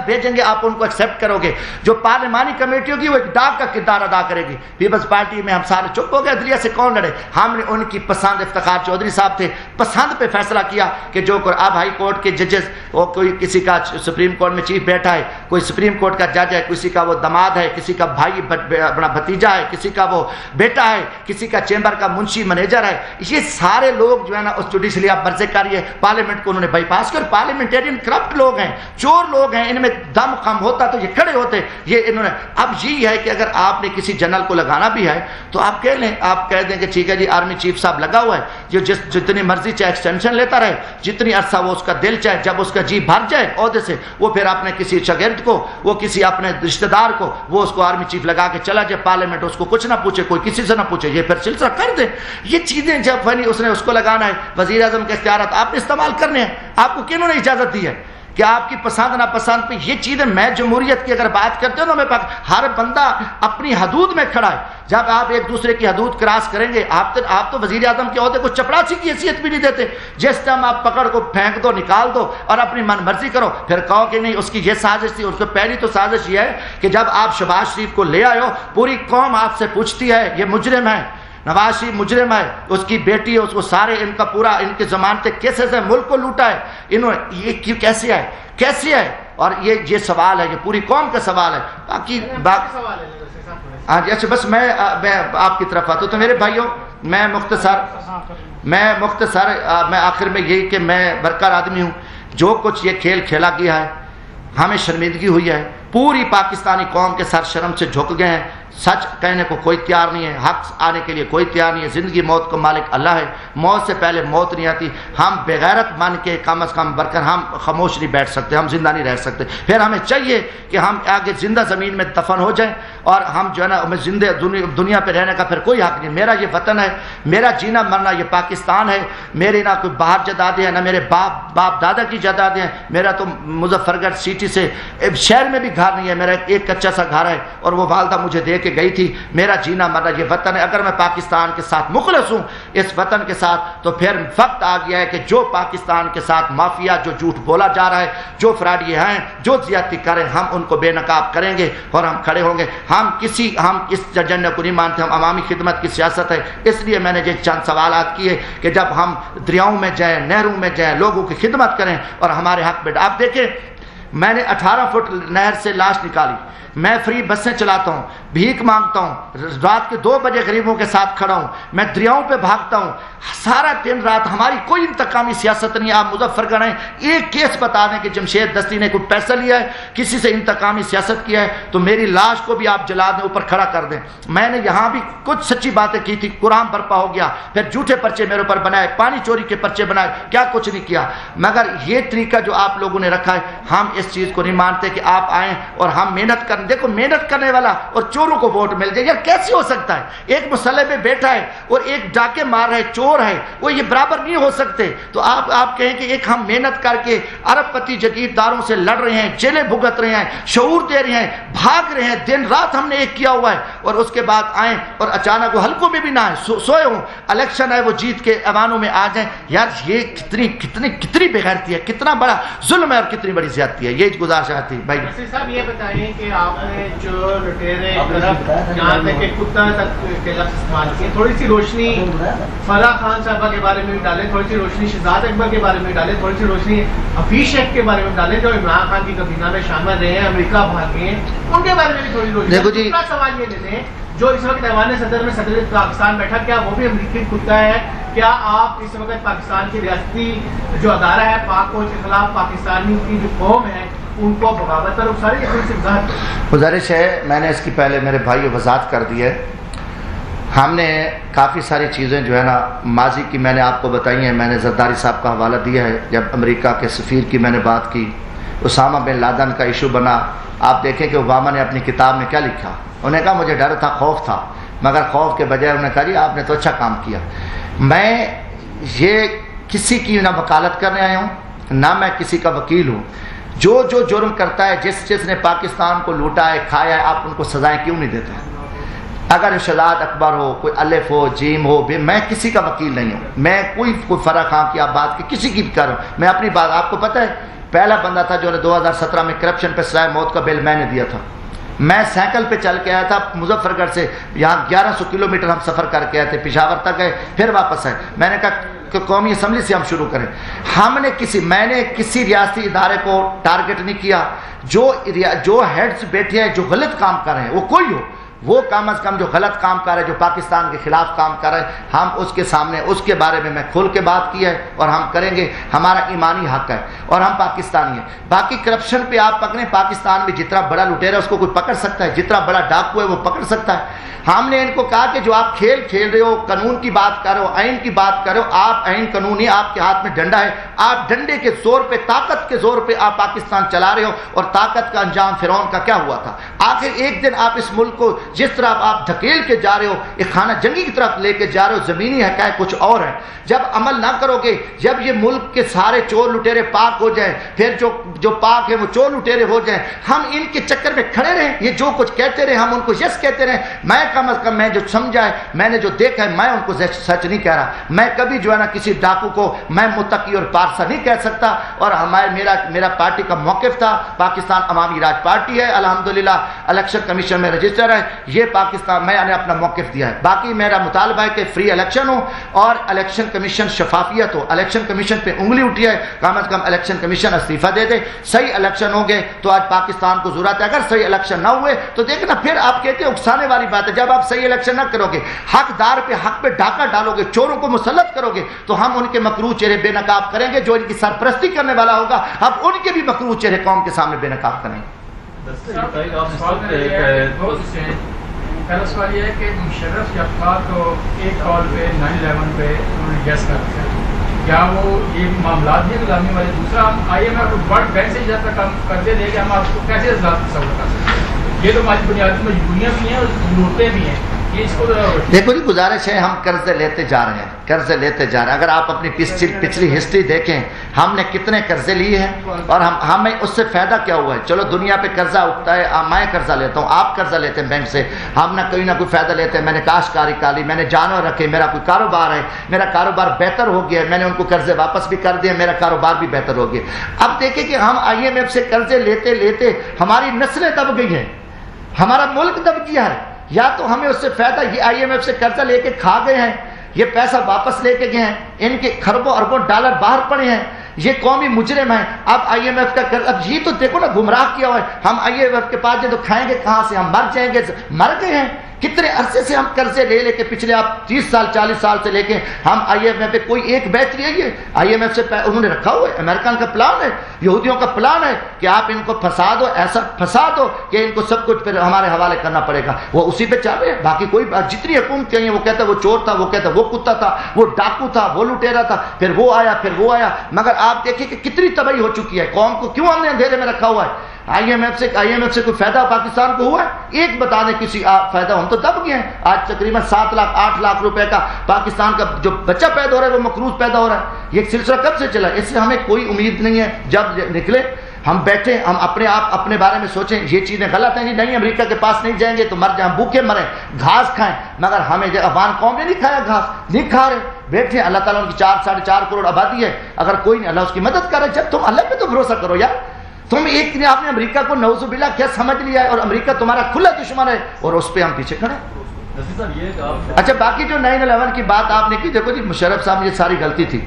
A: بھیجیں گے آپ ان کو ایکسیپٹ کرو گے. جو پارلیمانی کمیٹی ہوگی وہ ایک ڈاک کا کردار ادا کرے گی. پیپلز پارٹی میں ہم سارے چپ ہو گئے, عدلیہ سے کون لڑے. ہم نے ان کی پسند, افتخار چودھری صاحب تھے, پسند پہ فیصلہ کیا کہ جو اب ہائی کورٹ کے ججز, وہ کوئی کسی کا سپریم کورٹ میں چیف بیٹھا ہے, کوئی سپریم کورٹ کا جج ہے, کسی کا وہ دماد ہے, کسی کا بھائی اپنا بھتیجا ہے, کسی کا وہ بیٹا ہے, کسی کا چیمبر کا منشی منیجر ہے. یہ سارے لوگ جو ہے نا اس جوڈیشری آپ مرضی کریے, پارلیمنٹ کو انہوں نے بائی پاس کر. پارلیمنٹرین کرپٹ لوگ ہیں, چور لوگ ہیں, ان میں دم کم ہوتا تو یہ کھڑے ہوتے. یہ انہوں نے, اب یہ ہے کہ اگر آپ نے کسی جنرل کو لگانا بھی ہے تو آپ کہہ لیں, آپ کہہ دیں کہ ٹھیک ہے جی آرمی چیف صاحب لگا ہوا ہے, جو جتنی مرضی چاہے ایکسٹینشن لیتا رہے, جتنی عرصہ وہ اس کا دل چاہے, جب اس کا جی بھر جائے عہدے سے, وہ پھر اپنے کسی شاگرد کو, وہ کسی اپنے رشتہ دار کو, وہ اس کو آرمی چیف لگا کے چلا جائے. پارلیمنٹ اس کو کچھ نہ پوچھے, کوئی کسی سے نہ پوچھے, یہ پھر سلسلہ کر دیں. یہ چیزیں جب فنی اس نے اس کو لگانا ہے, وزیر اعظم کے اختیارات آپ نے استعمال کرنے ہیں. آپ کو کنہوں نے اجازت دی ہے کہ آپ کی پسند ناپسند پہ یہ چیزیں. میں جمہوریت کی اگر بات کرتے ہو نا, میں ہر بندہ اپنی حدود میں کھڑا ہے. جب آپ ایک دوسرے کی حدود کراس کریں گے, آپ تو وزیر اعظم کے عہدے کو چپڑاسی کی حیثیت بھی نہیں دیتے. جس ٹائم آپ پکڑ کو پھینک دو, نکال دو اور اپنی من مرضی کرو, پھر کہو کہ نہیں اس کی یہ سازش تھی. اس کو پہلی تو سازش یہ ہے کہ جب آپ شہباز شریف کو لے آئے ہو, پوری قوم آپ سے پوچھتی ہے یہ مجرم ہے, نواز شریف مجرم ہے, اس کی بیٹی ہے, اس کو سارے ان کا پورا ان کے ضمانتیں کیسے سے ملک کو لوٹا ہے انہوں نے, یہ کیسے ہے. اور یہ سوال ہے, یہ پوری قوم کا سوال ہے. باقی ہاں جی, اچھا بس میں آپ کی طرف آتا ہوں. تو میرے بھائیوں, میں آخر میں یہی کہ میں برکر آدمی ہوں. جو کچھ یہ کھیل کھیلا گیا ہے, ہمیں شرمندگی ہوئی ہے. پوری پاکستانی قوم کے سر شرم سے جھک گئے ہیں. سچ کہنے کو کوئی تیار نہیں ہے، حق آنے کے لیے کوئی تیار نہیں ہے۔ زندگی موت کو مالک اللہ ہے، موت سے پہلے موت نہیں آتی۔ ہم بغیرت مان کے کم از کم برکر ہم خاموش نہیں بیٹھ سکتے، ہم زندہ نہیں رہ سکتے۔ پھر ہمیں چاہیے کہ ہم آگے زندہ زمین میں دفن ہو جائیں، اور ہم جو ہے نا ہمیں زندہ دنیا پہ رہنے کا پھر کوئی حق نہیں۔ میرا یہ وطن ہے، میرا جینا مرنا یہ پاکستان ہے۔ میرے نہ کوئی باہر جدادیں ہیں، نہ میرے باپ دادا کی جدادیں ہیں۔ میرا تو مظفر گڑھ سٹی سے شہر میں بھی گھر نہیں ہے، میرا ایک کچا سا گھر ہے، اور وہ والدہ مجھے دے کے گئی تھی۔ میرا جینا مرنا یہ وطن ہے۔ اگر میں پاکستان کے ساتھ مخلص ہوں، اس وطن کے ساتھ، تو پھر وقت آ گیا ہے کہ جو پاکستان کے ساتھ مافیا جو جھوٹ بولا جا رہا ہے، جو فراڈ یہ ہیں، جو زیادتی کریں، ہم ان کو بے نقاب کریں گے اور ہم کھڑے ہوں گے۔ ہم اس ایجنڈے کو نہیں مانتے، ہم عوامی خدمت کی سیاست ہے۔ اس لیے میں نے یہ چند سوالات کیے کہ جب ہم دریاؤں میں جائیں، نہروں میں جائیں، لوگوں کی خدمت کریں اور ہمارے حق میں۔ آپ دیکھیں، میں نے 18 فٹ نہر سے لاش نکالی، میں فری بسیں چلاتا ہوں، بھیک مانگتا ہوں، رات کے 2 بجے غریبوں کے ساتھ کھڑا ہوں، میں دریاؤں پہ بھاگتا ہوں، سارا دن رات۔ ہماری کوئی انتقامی سیاست نہیں۔ آپ مظفر گڑھ ہیں، ایک کیس بتا دیں کہ جمشید دستی نے کوئی پیسہ لیا ہے، کسی سے انتقامی سیاست کیا ہے، تو میری لاش کو بھی آپ جلا دیں، اوپر کھڑا کر دیں۔ میں نے یہاں بھی کچھ سچی باتیں کی تھی، قرآن برپا ہو گیا، پھر جھوٹے پرچے میرے اوپر بنائے، پانی چوری کے پرچے بنائے، کیا کچھ نہیں کیا۔ مگر یہ طریقہ جو آپ لوگوں نے رکھا ہے، ہم اس چیز کو نہیں مانتے کہ آپ آئیں اور ہم محنت کریں۔ دیکھو، محنت کرنے والا اور چوروں کو ووٹ مل جائے، یار کیسے ہو سکتا ہے؟ ایک مسئلے پہ بیٹھا ہے اور ایک ڈاکے مار رہا ہے، چور ہے، وہ یہ برابر نہیں ہو سکتے۔ تو آپ کہیں کہ ایک ہم محنت کر کے ارب پتی جگیرداروں سے لڑ رہے ہیں، جیلیں بھگت رہے ہیں، شعور دے رہے ہیں، بھاگ رہے ہیں، دن رات ہم نے ایک کیا ہوا ہے، اور اس کے بعد آئیں اور اچانک وہ حلقوں میں بھی نہ آئیں، سوئے ہوں، الیکشن ہے وہ جیت کے ایوانوں میں آ جائیں۔ یار یہ کتنی بےغیرتی ہے، کتنا بڑا ظلم ہے اور کتنی بڑی زیادتی ہے۔ یہ گزارش آتی بھائی
B: صاحب، یہ بتائیں کہ آپ نے جو لٹیرے یہاں تک کہ کتا تک کے لفظ استعمال کیے، تھوڑی سی روشنی فرح خان صاحبہ کے بارے میں بھی ڈالیں، تھوڑی سی روشنی شہزاد اکبر کے بارے میں ڈالیں، تھوڑی سی روشنی حفیظ شیخ کے بارے میں ڈالیں جو عمران خان کی کابینہ میں شامل رہے ہیں، امریکہ بھاگ گئے ہیں، ان کے بارے میں بھی تھوڑی روشنی۔
A: دیکھو جی،
B: دوسرا سوال یہ لے لیں، جو اس وقت ایوان صدر میں صدر پاکستان بیٹھا، کیا وہ بھی امریکی کتا ہے؟ کیا آپ اس وقت پاکستان کی ریاستی جو ادارہ ہے پاک فوج کے خلاف پاکستانی کی جو قوم ہے ان کو بغاوت پر اکسارے یا کوئی وضاحت؟
A: گزارش ہے، میں نے اس کی پہلے میرے بھائی وضاحت کر دی ہے۔ ہم نے کافی ساری چیزیں جو ہے نا ماضی کی میں نے آپ کو بتائی ہیں۔ میں نے زرداری صاحب کا حوالہ دیا ہے، جب امریکہ کے سفیر کی میں نے بات کی، اسامہ بن لادن کا ایشو بنا۔ آپ دیکھیں کہ اوباما نے اپنی کتاب میں کیا لکھا، انہوں نے کہا مجھے ڈر تھا، خوف تھا، مگر خوف کے بجائے انہوں نے کہا جی آپ نے تو اچھا کام کیا۔ میں یہ کسی کی نہ وکالت کرنے آیا ہوں، نہ میں کسی کا وکیل ہوں۔ جو جرم کرتا ہے، جس نے پاکستان کو لوٹا ہے، کھایا ہے، آپ ان کو سزائیں کیوں نہیں دیتے؟ اگر شہزاد اکبر ہو، کوئی الف ہو، جیم ہو، میں کسی کا وکیل نہیں ہوں۔ میں کوئی فرح خان کی آپ بات کی کسی کی بھی کر رہا ہوں، میں اپنی بات۔ آپ کو پتہ ہے پہلا بندہ تھا جو نے 2017 میں کرپشن پہ سزائے موت کا بل میں نے دیا تھا۔ میں سائیکل پہ چل کے آیا تھا مظفر گڑھ سے، یہاں 1100 کلومیٹر ہم سفر کر کے آئے تھے، پشاور تک گئے، پھر واپس آئے۔ میں نے کہا کہ قومی اسمبلی سے ہم شروع کریں۔ میں نے کسی ریاستی ادارے کو ٹارگٹ نہیں کیا۔ جو ہیڈز بیٹھے ہیں، جو غلط کام کر رہے ہیں، وہ کوئی ہو، وہ کم از کم جو غلط کام کر رہے ہیں، جو پاکستان کے خلاف کام کر رہے ہیں، ہم اس کے سامنے اس کے بارے میں کھول کے بات کی ہے اور ہم کریں گے۔ ہمارا ایمانی حق ہے اور ہم پاکستانی ہیں۔ باقی کرپشن پہ آپ پکڑیں، پاکستان میں جتنا بڑا لٹیرا ہے اس کو کوئی پکڑ سکتا ہے، جتنا بڑا ڈاکو ہے وہ پکڑ سکتا ہے۔ ہم نے ان کو کہا کہ جو آپ کھیل کھیل رہے ہو، قانون کی بات کر رہے ہو، آئین کی بات کر رہے ہو، آپ آئین قانون نہیں، آپ کے ہاتھ میں ڈنڈا ہے، آپ ڈنڈے کے زور پہ، طاقت کے زور پہ آپ پاکستان چلا رہے ہو، اور طاقت کا انجام فرعون کا کیا ہوا تھا؟ آخر ایک دن آپ اس ملک کو جس طرح آپ دھکیل کے جا رہے ہو، ایک خانہ جنگی کی طرف لے کے جا رہے ہو، زمینی حقائق کچھ اور ہے۔ جب عمل نہ کرو گے، جب یہ ملک کے سارے چور لٹیرے پاک ہو جائیں، پھر جو پاک ہیں وہ چور لٹیرے ہو جائیں، ہم ان کے چکر میں کھڑے رہیں، یہ جو کچھ کہتے رہے ہم ان کو یس کہتے رہیں۔ میں کم از کم میں جو سمجھا ہے، میں نے جو دیکھا ہے، میں ان کو سچ نہیں کہہ رہا۔ میں کبھی جو ہے نا کسی ڈاکو کو میں متقی اور پارسا نہیں کہہ سکتا، اور میرا پارٹی کا موقف تھا، پاکستان عوامی راج پارٹی ہے، الحمدللہ الیکشن کمیشن میں رجسٹر ہے، یہ پاکستان میں نے اپنا موقف دیا ہے۔ باقی میرا مطالبہ ہے کہ فری الیکشن ہو اور الیکشن کمیشن شفافیت ہو۔ الیکشن کمیشن پہ انگلی اٹھی ہے، کم از کم الیکشن کمیشن استعفیٰ دے دے۔ صحیح الیکشن ہوں گے تو آج پاکستان کو ضرورت ہے۔ اگر صحیح الیکشن نہ ہوئے تو دیکھنا، پھر آپ کہتے ہیں اکسانے والی بات ہے، جب آپ صحیح الیکشن نہ کرو گے، حقدار پہ حق پہ ڈاکہ ڈالو گے، چوروں کو مسلط کرو گے، تو ہم ان کے مکروہ چہرے بے نقاب کریں گے۔ جو ان کی سرپرستی کرنے والا ہوگا، ہم ان کے بھی مکروہ چہرے قوم کے سامنے بے نقاب کریں گے۔
C: پہلا سوال یہ ہے کہ مشرف جب تھا تو ایک کال پہ 9/11 پہ انہوں نے گیس کر دیا، کیا وہ یہ معاملات بھی غلامی والے؟ دوسرا ہم IMF کو ورلڈ بینک سے جب تک ہم کرتے تھے کہ ہم آپ کو کیسے ذات تصور کر سکتے ہیں؟ یہ تو ہماری بنیادی مجبوریاں بھی ہیں اور ضرورتیں بھی ہیں.
A: دیکھو جی گزارش ہے، ہم قرضے لیتے جا رہے ہیں، قرضے لیتے جا رہے ہیں. اگر آپ اپنی پچھلی ہسٹری دیکھیں ہم نے کتنے قرضے لیے ہیں اور ہمیں اس سے فائدہ کیا ہوا ہے. چلو دنیا پہ قرضہ اٹھتا ہے، میں قرضہ لیتا ہوں، آپ قرضہ لیتے ہیں بینک سے، ہم نہ کوئی فائدہ لیتے ہیں. میں نے کاشتکاری کالی، میں نے جانور رکھے، میرا کوئی کاروبار ہے، میرا کاروبار بہتر ہو گیا ہے، میں نے ان کو قرضے واپس بھی کر دیے، میرا کاروبار بھی بہتر ہو گیا. اب دیکھیں کہ ہم IMF سے قرضے لیتے لیتے ہماری نسلیں دب گئی ہیں، ہمارا ملک دب گیا ہے. یا تو ہمیں اس سے فائدہ، یہ IMF سے قرضہ لے کے کھا گئے ہیں، یہ پیسہ واپس لے کے گئے ہیں، ان کے خربوں اربوں ڈالر باہر پڑے ہیں، یہ قومی مجرم ہیں. اب IMF کا قرض، اب یہ تو دیکھو نا گمراہ کیا ہوا ہے. ہم IMF کے پاس جائیں تو کھائیں گے کہاں سے؟ ہم مر جائیں گے. مر گئے ہیں. کتنے عرصے سے ہم قرضے لے کے پچھلے آپ 30 سال 40 سال سے لے کے ہم IMF پہ کوئی ایک بیچ نہیں ہے. IMF سے انہوں نے رکھا ہوا ہے، امریکن کا پلان ہے، یہودیوں کا پلان ہے کہ آپ ان کو پھنسا دو، ایسا پھنسا دو کہ ان کو سب کچھ پھر ہمارے حوالے کرنا پڑے گا. وہ اسی پہ چل رہے ہیں. باقی کوئی جتنی حکومتیں ہیں وہ کہتا ہے وہ چور تھا، وہ کہتا ہے وہ کتا تھا، وہ ڈاکو تھا، وہ لٹیرا تھا، پھر وہ آیا. مگر آپ دیکھیں کہ کتنی تباہی ہو چکی ہے. قوم کو کیوں ہم نے اندھیرے میں رکھا ہوا ہے؟ IMF سے کوئی فائدہ پاکستان کو ہوا ہے؟ ایک بتا دیں کسی فائدہ. ہم تو دب گئے ہیں. آج تقریباً 7 لاکھ 8 لاکھ روپے کا پاکستان کا جو بچہ پیدا ہو رہا ہے وہ مقروض پیدا ہو رہا ہے. یہ سلسلہ کب سے چلا؟ اس سے ہمیں کوئی امید نہیں ہے. جب نکلے ہم بیٹھے، ہم اپنے بارے میں سوچیں یہ چیزیں غلط ہیں جی، نہیں امریکہ کے پاس نہیں جائیں گے تو مر جائیں، بھوکے مریں، گھاس کھائیں. مگر ہمیں افغان قوم نے نہیں کھایا گھاس، نہیں کھا رہے. بیٹھے اللہ تعالیٰ ان کی 4-4.5 کروڑ آبادی ہے. اگر کوئی نہیں، اللہ اس کی مدد کرے. جب تم اللہ پہ تو بھروسہ کرو یار. تم ایک دن آپ نے امریکہ کو نعوذ باللہ کیا سمجھ لیا ہے اور امریکہ تمہارا کھلا دشمن ہے اور اس پہ ہم پیچھے کھڑے. اچھا باقی جو 9/11 کی بات آپ نے کی، دیکھو جی مشرف صاحب یہ ساری غلطی تھی.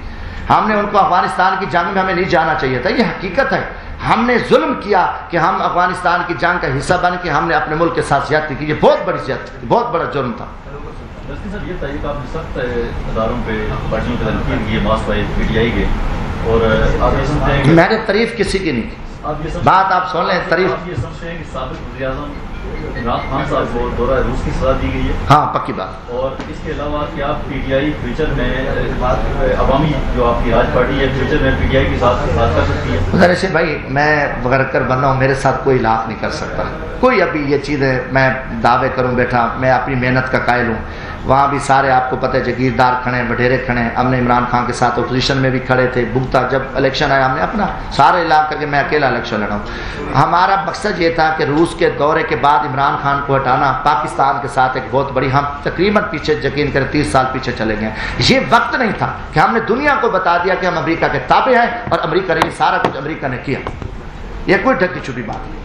A: ہم نے ان کو افغانستان کی جنگ میں ہمیں نہیں جانا چاہیے تھا. یہ حقیقت ہے. ہم نے ظلم کیا کہ ہم افغانستان کی جنگ کا حصہ بن کے ہم نے اپنے ملک کے ساتھ زیادتی کی. یہ بہت بڑی زیادتی، بہت بڑا جرم تھا.
D: یہ تحریک آپ نے سخت اداروں پہ پارٹیوں پہ تنقید کی ہے، ماسک PTI کے، اور آپ یہ سمجھتے ہیں کہ
A: میں نے تعریف کسی کی نہیں کی. بات آپ سن لیں. تعریف
D: یہ سمجھتے ہیں کہ سابق وزیر اعظم عمران خان صاحب کو دورہ روس کی سزا دی گئی ہے؟
A: ہاں پکی بات.
D: اور اس کے علاوہ کیا PTI فیوچر میں عوامی جو آپ کی راج پارٹی ہے فیوچر میں PTI کے ساتھ کر سکتی ہے؟
A: گزارش ہے بھائی، میں ورکر بنا ہوں، میرے ساتھ کوئی لاکھ نہیں کر سکتا. کوئی ابھی یہ چیزیں میں دعوے کروں بیٹھا، میں اپنی محنت کا قائل ہوں. وہاں بھی سارے آپ کو پتہ ہے جگیردار کھڑے ہیں، بٹھیرے کھڑے ہیں. ہم نے عمران خان کے ساتھ اپوزیشن میں بھی کھڑے تھے. بھگتا جب الیکشن آیا ہم نے اپنا سارے علاقے کے، میں اکیلا الیکشن لڑا ہوں. ہمارا مقصد یہ تھا کہ روس کے دورے کے بعد عمران خان کو ہٹانا، پاکستان کے ساتھ ایک بہت بڑی، ہم تقریباً پیچھے یقین کریں 30 سال پیچھے چلے گئے. یہ وقت نہیں تھا کہ ہم نے دنیا کو بتا دیا کہ ہم امریکہ کے تابع ہیں اور امریکہ نے سارا کچھ امریکہ نے کیا. یہ کوئی ڈھکی چھپی بات نہیں،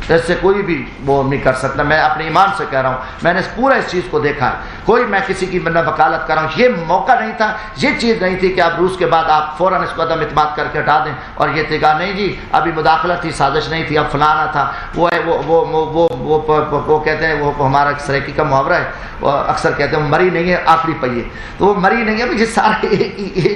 A: اس سے کوئی بھی وہ نہیں کر سکتا. میں اپنے ایمان سے کہہ رہا ہوں، میں نے پورا اس چیز کو دیکھا ہے. کوئی میں کسی کی بندہ وکالت کر رہا ہوں، یہ موقع نہیں تھا، یہ چیز نہیں تھی کہ آپ روس کے بعد آپ فوراً اس کو عدم اعتماد کر کے ہٹا دیں. اور یہ تھی کہا نہیں جی ابھی مداخلت تھی، سازش نہیں تھی، اب فلانا تھا. وہ ہے وہ کہتے ہیں، وہ ہمارا سریکی کا محاورہ ہے، وہ اکثر کہتے ہیں وہ مری نہیں ہے آخری پہیے. تو وہ مری نہیں ہے. یہ سارا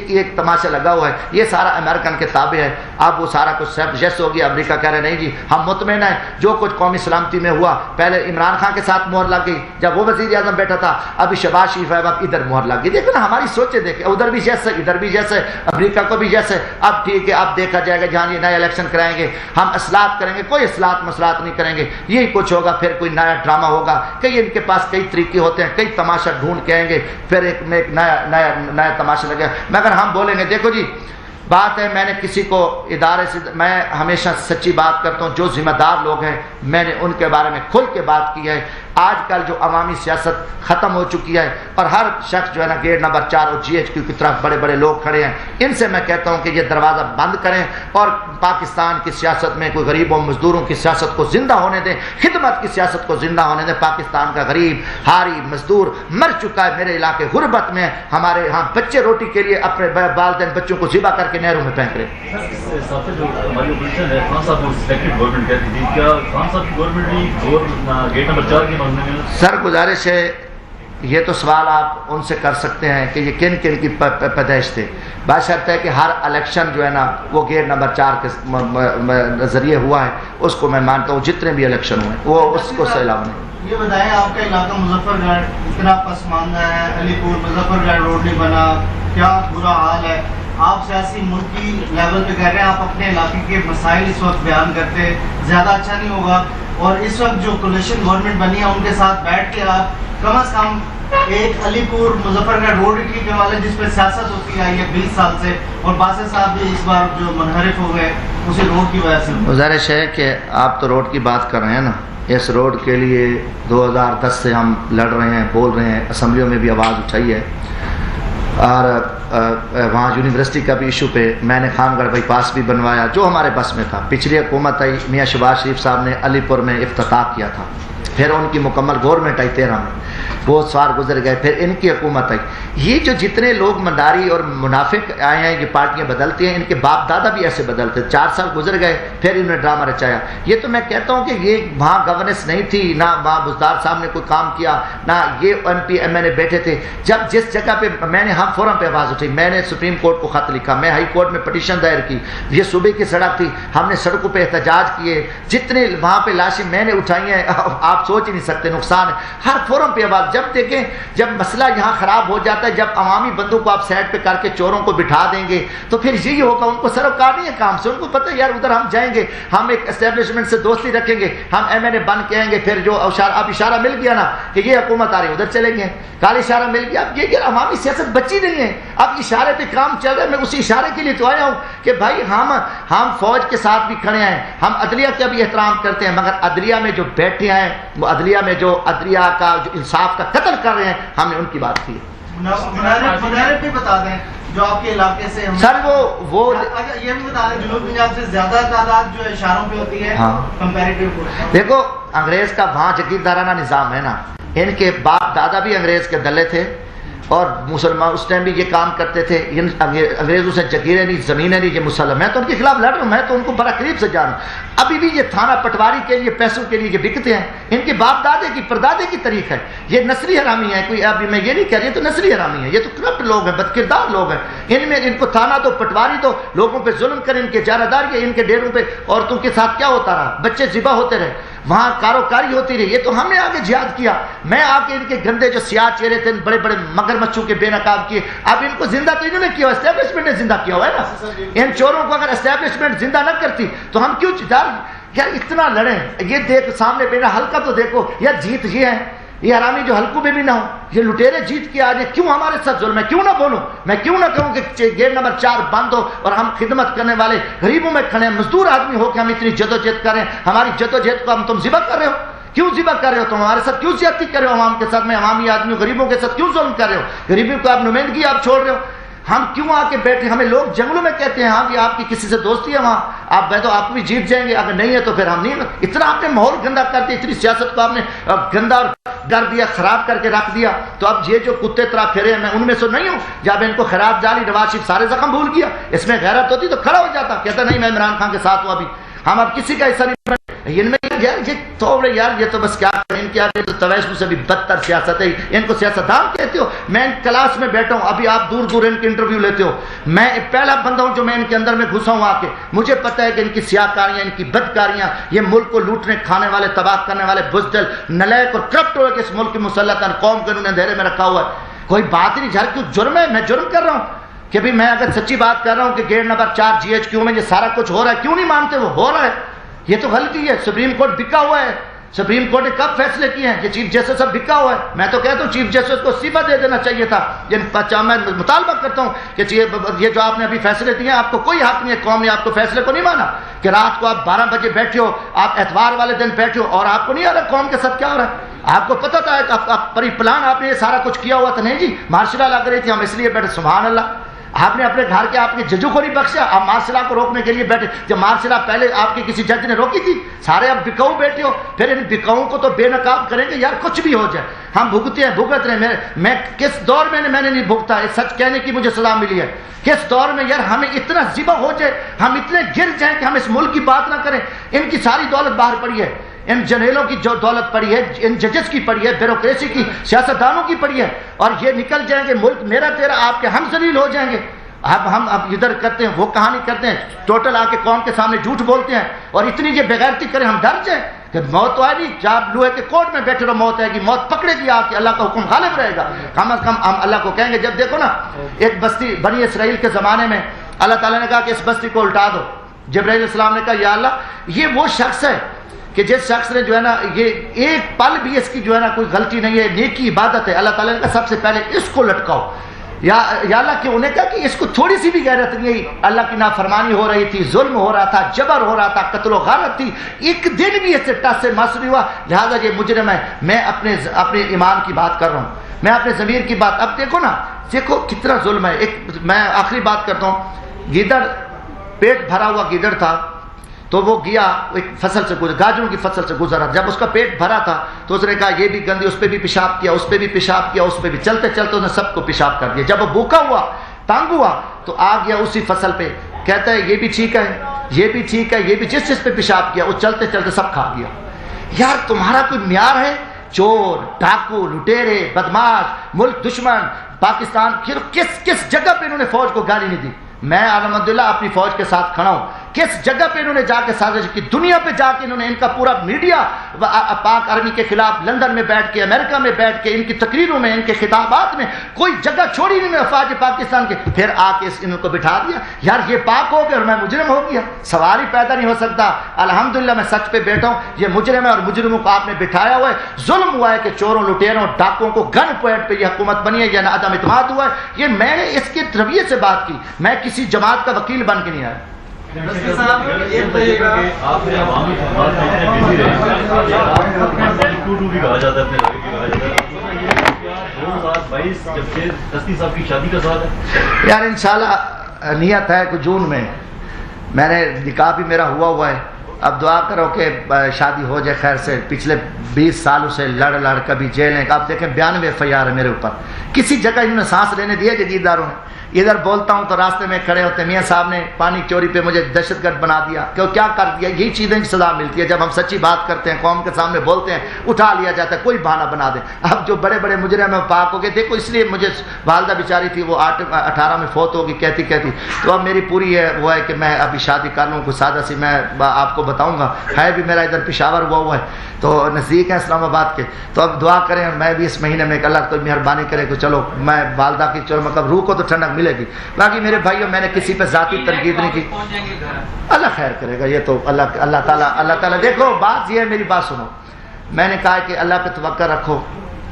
A: ایک تماشا لگا ہوا ہے. یہ سارا امریکن کے تابع ہے. اب وہ سارا کچھ یس ہو گیا. امریکہ کہہ رہے نہیں جی ہم مطمئن ہیں جو کچھ قومی سلامتی میں ہوا. پہلے عمران خان کے ساتھ مہر لگ گئی جب وہ وزیر اعظم بیٹھا تھا، ابھی شہباز شریف ہے، اب ادھر مہر لگ گئی. دیکھو نا ہماری سوچیں، دیکھیں ادھر بھی جیسے ادھر بھی جیسے، امریکہ کو بھی جیسے. اب ٹھیک ہے اب دیکھا جائے گا جہاں یہ نئے الیکشن کرائیں گے ہم اصلاحات کریں گے. کوئی اصلاحات مسلاحات نہیں کریں گے، یہی کچھ ہوگا. پھر کوئی نیا ڈرامہ ہوگا. کئی ان کے پاس کئی طریقے ہوتے ہیں، کئی تماشا ڈھونڈ کے آئیں گے، پھر ایک نیا تماشا لگے. مگر ہم بولیں گے دیکھو جی بات ہے، میں نے کسی کو ادارے سے، میں ہمیشہ سچی بات کرتا ہوں. جو ذمہ دار لوگ ہیں میں نے ان کے بارے میں کھل کے بات کی ہے. آج کل جو عوامی سیاست ختم ہو چکی ہے اور ہر شخص جو ہے نا گیٹ نمبر 4 اور GHQ کی طرف بڑے بڑے لوگ کھڑے ہیں. ان سے میں کہتا ہوں کہ یہ دروازہ بند کریں اور پاکستان کی سیاست میں کوئی غریبوں مزدوروں کی سیاست کو زندہ ہونے دیں، خدمت کی سیاست کو زندہ ہونے دیں. پاکستان کا غریب ہاری مزدور مر چکا ہے. میرے علاقے غربت میں، ہمارے یہاں بچے روٹی کے لیے اپنے والدین بچوں کو ذبح کر کے نہروں میں پھینک رہے. سر گزارش ہے، یہ تو سوال آپ ان سے کر سکتے ہیں کہ یہ کن کن کی پیدائش تھے. بشرط ہے کہ ہر الیکشن جو ہے نا وہ گیٹ نمبر 4 کے ذریعے ہوا ہے. اس کو میں مانتا ہوں. جتنے بھی الیکشن ہوئے وہ اس کو سے علاوہ نہیں.
E: یہ بتائیں آپ کا علاقہ مظفر گڑھ اتنا پسماندہ ہے، علی پور مظفر گڑھ روڈ نہیں بنا، کیا برا حال ہے. آپ سیاسی ملکی لیول پہ کہہ رہے ہیں، آپ اپنے علاقے کے مسائل اس وقت بیان کرتے، زیادہ اچھا نہیں ہوگا. اور اس وقت جو کولیشن گورنمنٹ بنی ہے ان کے ساتھ بیٹھ کے آپ کم از کم ایک علی پور مظفر گڑھ روڈ کی کے والے جس پہ سیاست ہوتی آئی ہے 20 سال سے، اور باسط صاحب بھی اس بار جو منحرف ہو گئے اسی روڈ کی وجہ سے.
A: گزارش ہے کہ آپ تو روڈ کی بات کر رہے ہیں نا، اس روڈ کے لیے 2010 سے ہم لڑ رہے ہیں، بول رہے ہیں، اسمبلیوں میں بھی آواز اٹھائی ہے. اور وہاں یونیورسٹی کا بھی ایشو پہ میں نے خان گڑھ بائی پاس بھی بنوایا جو ہمارے بس میں تھا. پچھلی حکومت آئی، میاں شہباز شریف صاحب نے علی پور میں افتتاح کیا تھا، پھر ان کی مکمل گورنمنٹ آئی 13 میں، وہ سال گزر گئے، پھر ان کی حکومت آئی. یہ جو جتنے لوگ منداری اور منافق آئے ہیں، یہ پارٹیاں بدلتی ہیں، ان کے باپ دادا بھی ایسے بدلتے. 4 سال گزر گئے، پھر انہوں نے ڈرامہ رچایا. یہ تو میں کہتا ہوں کہ یہ وہاں گورننس نہیں تھی، نہ وہاں بزدار صاحب نے کوئی کام کیا، نہ یہ ایم پی ایم این اے بیٹھے تھے. جب جس جگہ پہ میں نے ہم فورم پہ آواز اٹھی، میں نے سپریم کورٹ کو خط لکھا، میں ہائی کورٹ میں پٹیشن دائر کی. یہ صوبے کی سڑک تھی، ہم نے سڑکوں پہ احتجاج کیے، جتنے وہاں پہ لاشیں میں نے اٹھائی ہیں آپ سوچ ہی نہیں سکتے. نقصان ہے ہر فورم پہ آواز. جب دیکھیں جب مسئلہ یہاں خراب ہو جاتا ہے، جب عوامی بندوں کو آپ سائڈ پہ کر کے چوروں کو بٹھا دیں گے تو پھر یہی ہوگا. ان کو سروکار نہیں ہے کام سے، ان کو پتہ ہے یار ادھر ہم جائیں گے، ہم ایک اسٹیبلشمنٹ سے دوستی رکھیں گے، ہم ایم این اے بن کے آئیں گے، پھر جو اب اشارہ مل گیا نا کہ یہ حکومت آ رہی ہے ادھر چلیں گے، کال اشارہ مل گیا. اب یہ عوامی سیاست بچی نہیں ہے، اب اشارے پہ کام چل رہا ہے. میں اسی اشارے کے لیے تو آیا ہوں کہ بھائی ہم فوج کے ساتھ بھی کھڑے ہیں، ہم عدلیہ کا بھی احترام کرتے ہیں، مگر عدلیہ میں جو بیٹھے ہیں، وہ عدلیہ میں جو عدلیہ کا جو انصاف کا قتل کر رہے ہیں، ہم نے ان کی بات کی ہے.
E: منحرف بھی بتا دیں جو آپ کے علاقے سے
A: سر وہ
E: یہ بھی بتا دیں جنوب پنجاب سے زیادہ تعداد جو اشاروں پہ ہوتی ہے کمپیریٹیو.
A: دیکھو انگریز کا وہاں جگیردارانہ نظام ہے نا، ان کے باپ دادا بھی انگریز کے دلے تھے اور مسلمان اس ٹائم بھی یہ کام کرتے تھے. انگریزوں سے جگیریں نہیں، زمینیں نہیں، یہ مسلم. میں تو ان کے خلاف لڑ رہا ہوں، میں تو ان کو بڑا قریب سے جانوں. ابھی بھی یہ تھانہ پٹواری کے لیے پیسوں کے لیے یہ بکتے ہیں. ان کے باپ دادے کی پردادے کی تاریخ ہے. یہ نسلی حرامی ہے، کوئی ابھی میں یہ نہیں کہہ رہی، تو نسلی حرامی ہے، یہ تو کرپٹ لوگ ہیں، بد کردار لوگ ہیں. ان کو تھانہ تو پٹواری تو لوگوں پہ ظلم کر، ان کے جارہ داری، ان کے ڈیروں پہ عورتوں کے ساتھ کیا ہوتا رہا، بچے ذبح ہوتے رہے، وہاں کاروکاری ہوتی رہی. یہ تو ہم نے آگے جہاد کیا. میں آ کے ان کے گندے جو سیاہ چہرے تھے، بڑے بڑے مگرمچھوں کے بے نقاب کیے. اب ان کو زندہ تو انہوں نے کیا، اسٹیبلشمنٹ نے زندہ کیا ہوا ہے نا. ان چوروں کو اگر اسٹیبلشمنٹ زندہ نہ کرتی تو ہم کیوں یار اتنا لڑیں. یہ دیکھ سامنے میرا حلقہ تو دیکھو یار، جیت یہ ہے. یہ حرامی جو حلقوں میں بھی نہ ہو، یہ لٹیرے جیت کے آج کیوں ہمارے ساتھ ظلم ہے؟ کیوں نہ بولوں میں، کیوں نہ کہوں کہ گیٹ نمبر 4 بند ہو اور ہم خدمت کرنے والے غریبوں میں کھڑے ہیں، مزدور آدمی ہو کے ہم اتنی جدوجہد کر رہے ہیں. ہماری جدوجہد کو تم ذبح کر رہے ہو. کیوں ذبح کر رہے ہو؟ تم ہمارے ساتھ کیوں زیادتی کر رہے ہو؟ عوام کے ساتھ میں عوامی آدمیوں غریبوں کے ساتھ کیوں ظلم کر رہے ہو؟ غریبوں کو آپ نمائندگی آپ چھوڑ رہے ہو. ہم کیوں آ کے بیٹھے؟ ہمیں لوگ جنگلوں میں کہتے ہیں ہاں بھی آپ کی کسی سے دوستی ہے وہاں آپ میں تو آپ بھی جیت جائیں گے، اگر نہیں ہے تو پھر ہم نہیں. اتنا آپ نے ماحول گندا کر دیا، اتنی سیاست کو آپ نے گندا اور ڈر دیا، خراب کر کے رکھ دیا. تو اب یہ جو کتے طرح پھرے ہیں، میں ان میں سے نہیں ہوں. جب ان کو خراب جالی نواز شریف سارے زخم بھول گیا، اس میں غیرت ہوتی تو کھڑا ہو جاتا، کہتا نہیں میں عمران خان کے ساتھ ہوں. ابھی ہم اب کسی کا حصہ نہیں. ان میں یار یہ تھوڑے یار یہ تو بس کیا کریں، ان کی آگے تو تویشم سے بھی بدتر سیاست ہے. ان کو سیاستدان کہتے ہو. میں ان کلاس میں بیٹھا ہوں، ابھی آپ دور دور ان کے انٹرویو لیتے ہو. میں پہلا بندہ ہوں جو میں ان کے اندر میں گھسا ہوں آ کے. مجھے پتہ ہے کہ ان کی سیاہ کاریاں، ان کی بدکاریاں، یہ ملک کو لوٹنے کھانے والے، تباہ کرنے والے بزدل نلائق اور کرپٹ ہو کے اس ملک کی مسلح قوم کو انہوں نے اندھیرے میں رکھا ہوا ہے. کوئی بات ہی نہیں. جھر کیوں جرم ہے؟ میں جرم کر رہا ہوں کہ بھی میں اگر سچی بات کر رہا ہوں کہ گیٹ نمبر 4 GHQ میں یہ سارا کچھ ہو رہا ہے، کیوں نہیں مانتے؟ وہ ہو رہا ہے. یہ تو غلطی ہے. سپریم کورٹ بکا ہوا ہے. سپریم کورٹ نے کب فیصلے کیے ہیں؟ یہ چیف جسٹس اب بکا ہوا ہے. میں تو کہتا ہوں چیف جسٹس کو استعفیٰ دے دینا چاہیے تھا. میں مطالبہ کرتا ہوں کہ یہ جو آپ نے ابھی فیصلے دیے ہیں، آپ کو کوئی حق نہیں ہے، قوم نے آپ کو فیصلے کو نہیں مانا کہ رات کو آپ 12 بجے بیٹھے ہو، آپ اتوار والے دن بیٹھے ہو اور آپ کو نہیں آ رہا قوم کے ساتھ کیا ہو رہا ہے. آپ کو پتہ تھا پری پلان آپ نے یہ سارا کچھ کیا ہوا تھا. نہیں جی، مارشل لا لگ رہی تھی، ہم اس لیے بیٹھے. سبحان اللہ. آپ نے اپنے گھر کے آپ کے ججوں کو نہیں بخشا، آپ مارشل لا کو روکنے کے لیے بیٹھے. جب مارشل لا پہلے آپ کے کسی جج نے روکی تھی؟ سارے اب بکاؤ بیٹھے ہو. پھر ان بکاؤں کو تو بے نقاب کریں گے یار، کچھ بھی ہو جائے. ہم بھگتے ہیں، بھگت رہے. میں کس دور میں نے نہیں بھگتا. سچ کہنے کی مجھے سزا ملی ہے. کس دور میں یار ہمیں اتنا ذبح ہو جائے، ہم اتنے گر جائیں کہ ہم اس ملک کی بات نہ کریں. ان کی ساری دولت باہر پڑی ہے، ان جنرلوں کی جو دولت پڑی ہے، ان ججز کی پڑی ہے، بیوروکریسی کی، سیاستدانوں کی پڑی ہے. اور یہ نکل جائیں گے ملک میرا تیرا، آپ کے ہم ذلیل ہو جائیں گے. ہم ادھر کرتے ہیں، وہ کہانی کرتے ہیں، ٹوٹل آ کے قوم کے سامنے جھوٹ بولتے ہیں اور اتنی یہ بغیرتی کریں ہم ڈر جائیں. کہ موت تو ہے نہیں، جب لوہے کے کوٹ میں بیٹھے رہو موت ہے گی، موت پکڑے گی آپ کی، اللہ کا حکم غالب رہے گا. کم از کم ہم اللہ کو کہیں گے. جب دیکھو نا ایک بستی بنی اسرائیل کے زمانے میں اللہ تعالیٰ نے کہا کہ اس بستی کو الٹا دو. جبرائیل علیہ السلام نے کہا یا اللہ یہ وہ شخص ہے کہ جس شخص نے جو ہے نا یہ ایک پل بھی اس کی جو ہے نا کوئی غلطی نہیں ہے، نیکی عبادت ہے. اللہ تعالیٰ نے کہا سب سے پہلے اس کو لٹکاؤ. یا اللہ کہ انہیں کہا کہ اس کو تھوڑی سی بھی غیرت نہیں ہے، اللہ کی نافرمانی ہو رہی تھی، ظلم ہو رہا تھا، جبر ہو رہا تھا، قتل و غارت تھی، ایک دن بھی اس سے ٹس سے مس نہیں ہوا، لہٰذا یہ مجرم ہے. میں اپنے ایمان کی بات کر رہا ہوں، میں اپنے ضمیر کی بات. اب دیکھو نا، دیکھو کتنا ظلم ہے. میں آخری بات کرتا ہوں. گیدڑ، پیٹ بھرا ہوا گیدڑ تھا، تو وہ گیا ایک فصل سے گزر، گاجروں کی فصل سے گزرا. جب اس کا پیٹ بھرا تھا تو اس نے کہا یہ بھی گندی، اس پہ بھی پیشاب کیا، اس پہ بھی پیشاب کیا، اس پہ بھی، چلتے چلتے اس نے سب کو پیشاب کر دیا. جب وہ بھوکا ہوا، تنگ ہوا، تو آ گیا اسی فصل پہ، کہتا ہے یہ بھی ٹھیک ہے، یہ بھی ٹھیک ہے، یہ بھی، جس پہ پیشاب کیا وہ چلتے چلتے سب کھا گیا. یار تمہارا کوئی معیار ہے؟ چور، ڈاکو، لٹیرے، بدماش، ملک دشمن، پاکستان کس جگہ پہ انہوں نے فوج کو گالی نہیں دی؟ میں الحمدللہ اپنی فوج کے ساتھ کھڑا ہوں. کس جگہ پہ انہوں نے جا کے سازش کی؟ دنیا پہ جا کے انہوں نے، ان کا پورا میڈیا پاک آرمی کے خلاف لندن میں بیٹھ کے، امریکہ میں بیٹھ کے، ان کی تقریروں میں، ان کے خطابات میں کوئی جگہ چھوڑی نہیں افواج پاکستان کے. پھر آ کے ان کو بٹھا دیا. یار یہ پاک ہو گیا اور میں مجرم ہو گیا، سوال ہی پیدا نہیں ہو سکتا. الحمدللہ میں سچ پہ بیٹھا ہوں. یہ مجرم ہے اور مجرموں کو آپ نے بٹھایا ہوا ہے. ظلم ہوا ہے کہ چوروں، لٹیروں، ڈاکوں کو گن پوائنٹ پہ یہ حکومت بنی ہے، یا نہ عدم اعتماد ہوا ہے. یہ میں نے اس کے رویے سے بات کی، میں کسی جماعت کا وکیل بن کے نہیں آیا.
D: آپ نے عوامی خدمات میں اتنے بزی رہے، ٹو بھی کہا جاتا ہے اپنے لڑکے کہا جاتا ہے. 2022 جب سے دستی صاحب کی شادی کا سوال ہے
A: یار انشاءاللہ نیت ہے کہ جون میں نے نکاح بھی میرا ہوا ہے. اب دعا کرو کہ شادی ہو جائے خیر سے. پچھلے 20 سالوں سے لڑ کبھی جیل ہیں. آپ دیکھیں 92 FIR ہے میرے اوپر. کسی جگہ انہوں نے سانس لینے دیا جدیدداروں نے. ادھر بولتا ہوں تو راستے میں کھڑے ہوتے ہیں، میاں صاحب نے پانی چوری پہ مجھے دہشت گرد بنا دیا. کیا کر دیا؟ یہی چیزیں سزا ملتی ہے. جب ہم سچی بات کرتے ہیں، قوم کے سامنے بولتے ہیں، اٹھا لیا جاتا ہے، کوئی بہانہ بنا دے. اب جو بڑے بڑے مجرم ہیں پاک ہو گئے. دیکھو اس لیے مجھے والدہ بیچاری تھی، وہ 18 میں فوت ہوگی کہتی. تو اب میری پوری وہ ہے کہ میں ابھی شادی کر لوں. کوئی سادہ سی میں آپ کو بتاؤں گا، ہے بھی میرا ادھر پشاور ہوا ہے، تو نزدیک ہے اسلام آباد کے. تو اب دعا کریں، میں بھی اس مہینے میں اللہ کوئی مہربانی کرے کہ چلو میں والدہ کی چلو مطلب روح کو تو ٹھنڈک ملے گی. باقی میرے بھائیوں میں نے کسی پہ ذاتی تنقید نہیں کی. اللہ خیر کرے گا. یہ تو اللہ تعالیٰ دیکھو بات یہ ہے، میری بات سنو. میں نے کہا کہ اللہ پہ توکل رکھو.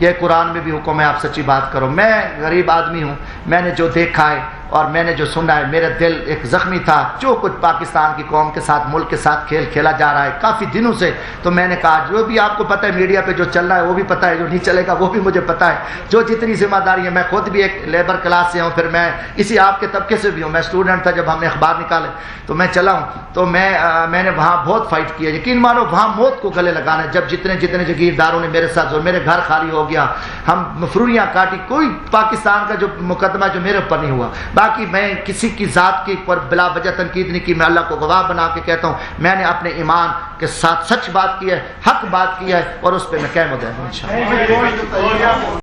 A: یہ قرآن میں بھی حکم ہے آپ سچی بات کرو. میں غریب آدمی ہوں، میں نے جو دیکھا ہے اور میں نے جو سنا ہے، میرا دل ایک زخمی تھا جو کچھ پاکستان کی قوم کے ساتھ، ملک کے ساتھ کھیل کھیلا جا رہا ہے کافی دنوں سے. تو میں نے کہا جو بھی آپ کو پتہ ہے میڈیا پہ جو چل رہا ہے وہ بھی پتہ ہے، جو نہیں چلے گا وہ بھی مجھے پتہ ہے. جو جتنی ذمہ داری ہے، میں خود بھی ایک لیبر کلاس سے ہوں، پھر میں اسی آپ کے طبقے سے بھی ہوں. میں اسٹوڈنٹ تھا جب ہم نے اخبار نکالے تو میں چلا ہوں. تو میں نے وہاں بہت فائٹ کیا. یقین مانو وہاں موت کو گلے لگانا ہے. جب جتنے جگیرداروں نے میرے ساتھ، میرے گھر خالی ہو گیا، ہم مفروریاں کاٹی، کوئی پاکستان کا جو مقدمہ جو میرے اوپر نہیں ہوا. باقی میں کسی کی ذات کے اوپر بلا وجہ تنقید نہیں کی. میں اللہ کو گواہ بنا کے کہتا ہوں میں نے اپنے ایمان کے ساتھ سچ بات کی ہے، حق بات کی ہے، اور اس پہ میں قائم ہو جاؤں گا انشاءاللہ.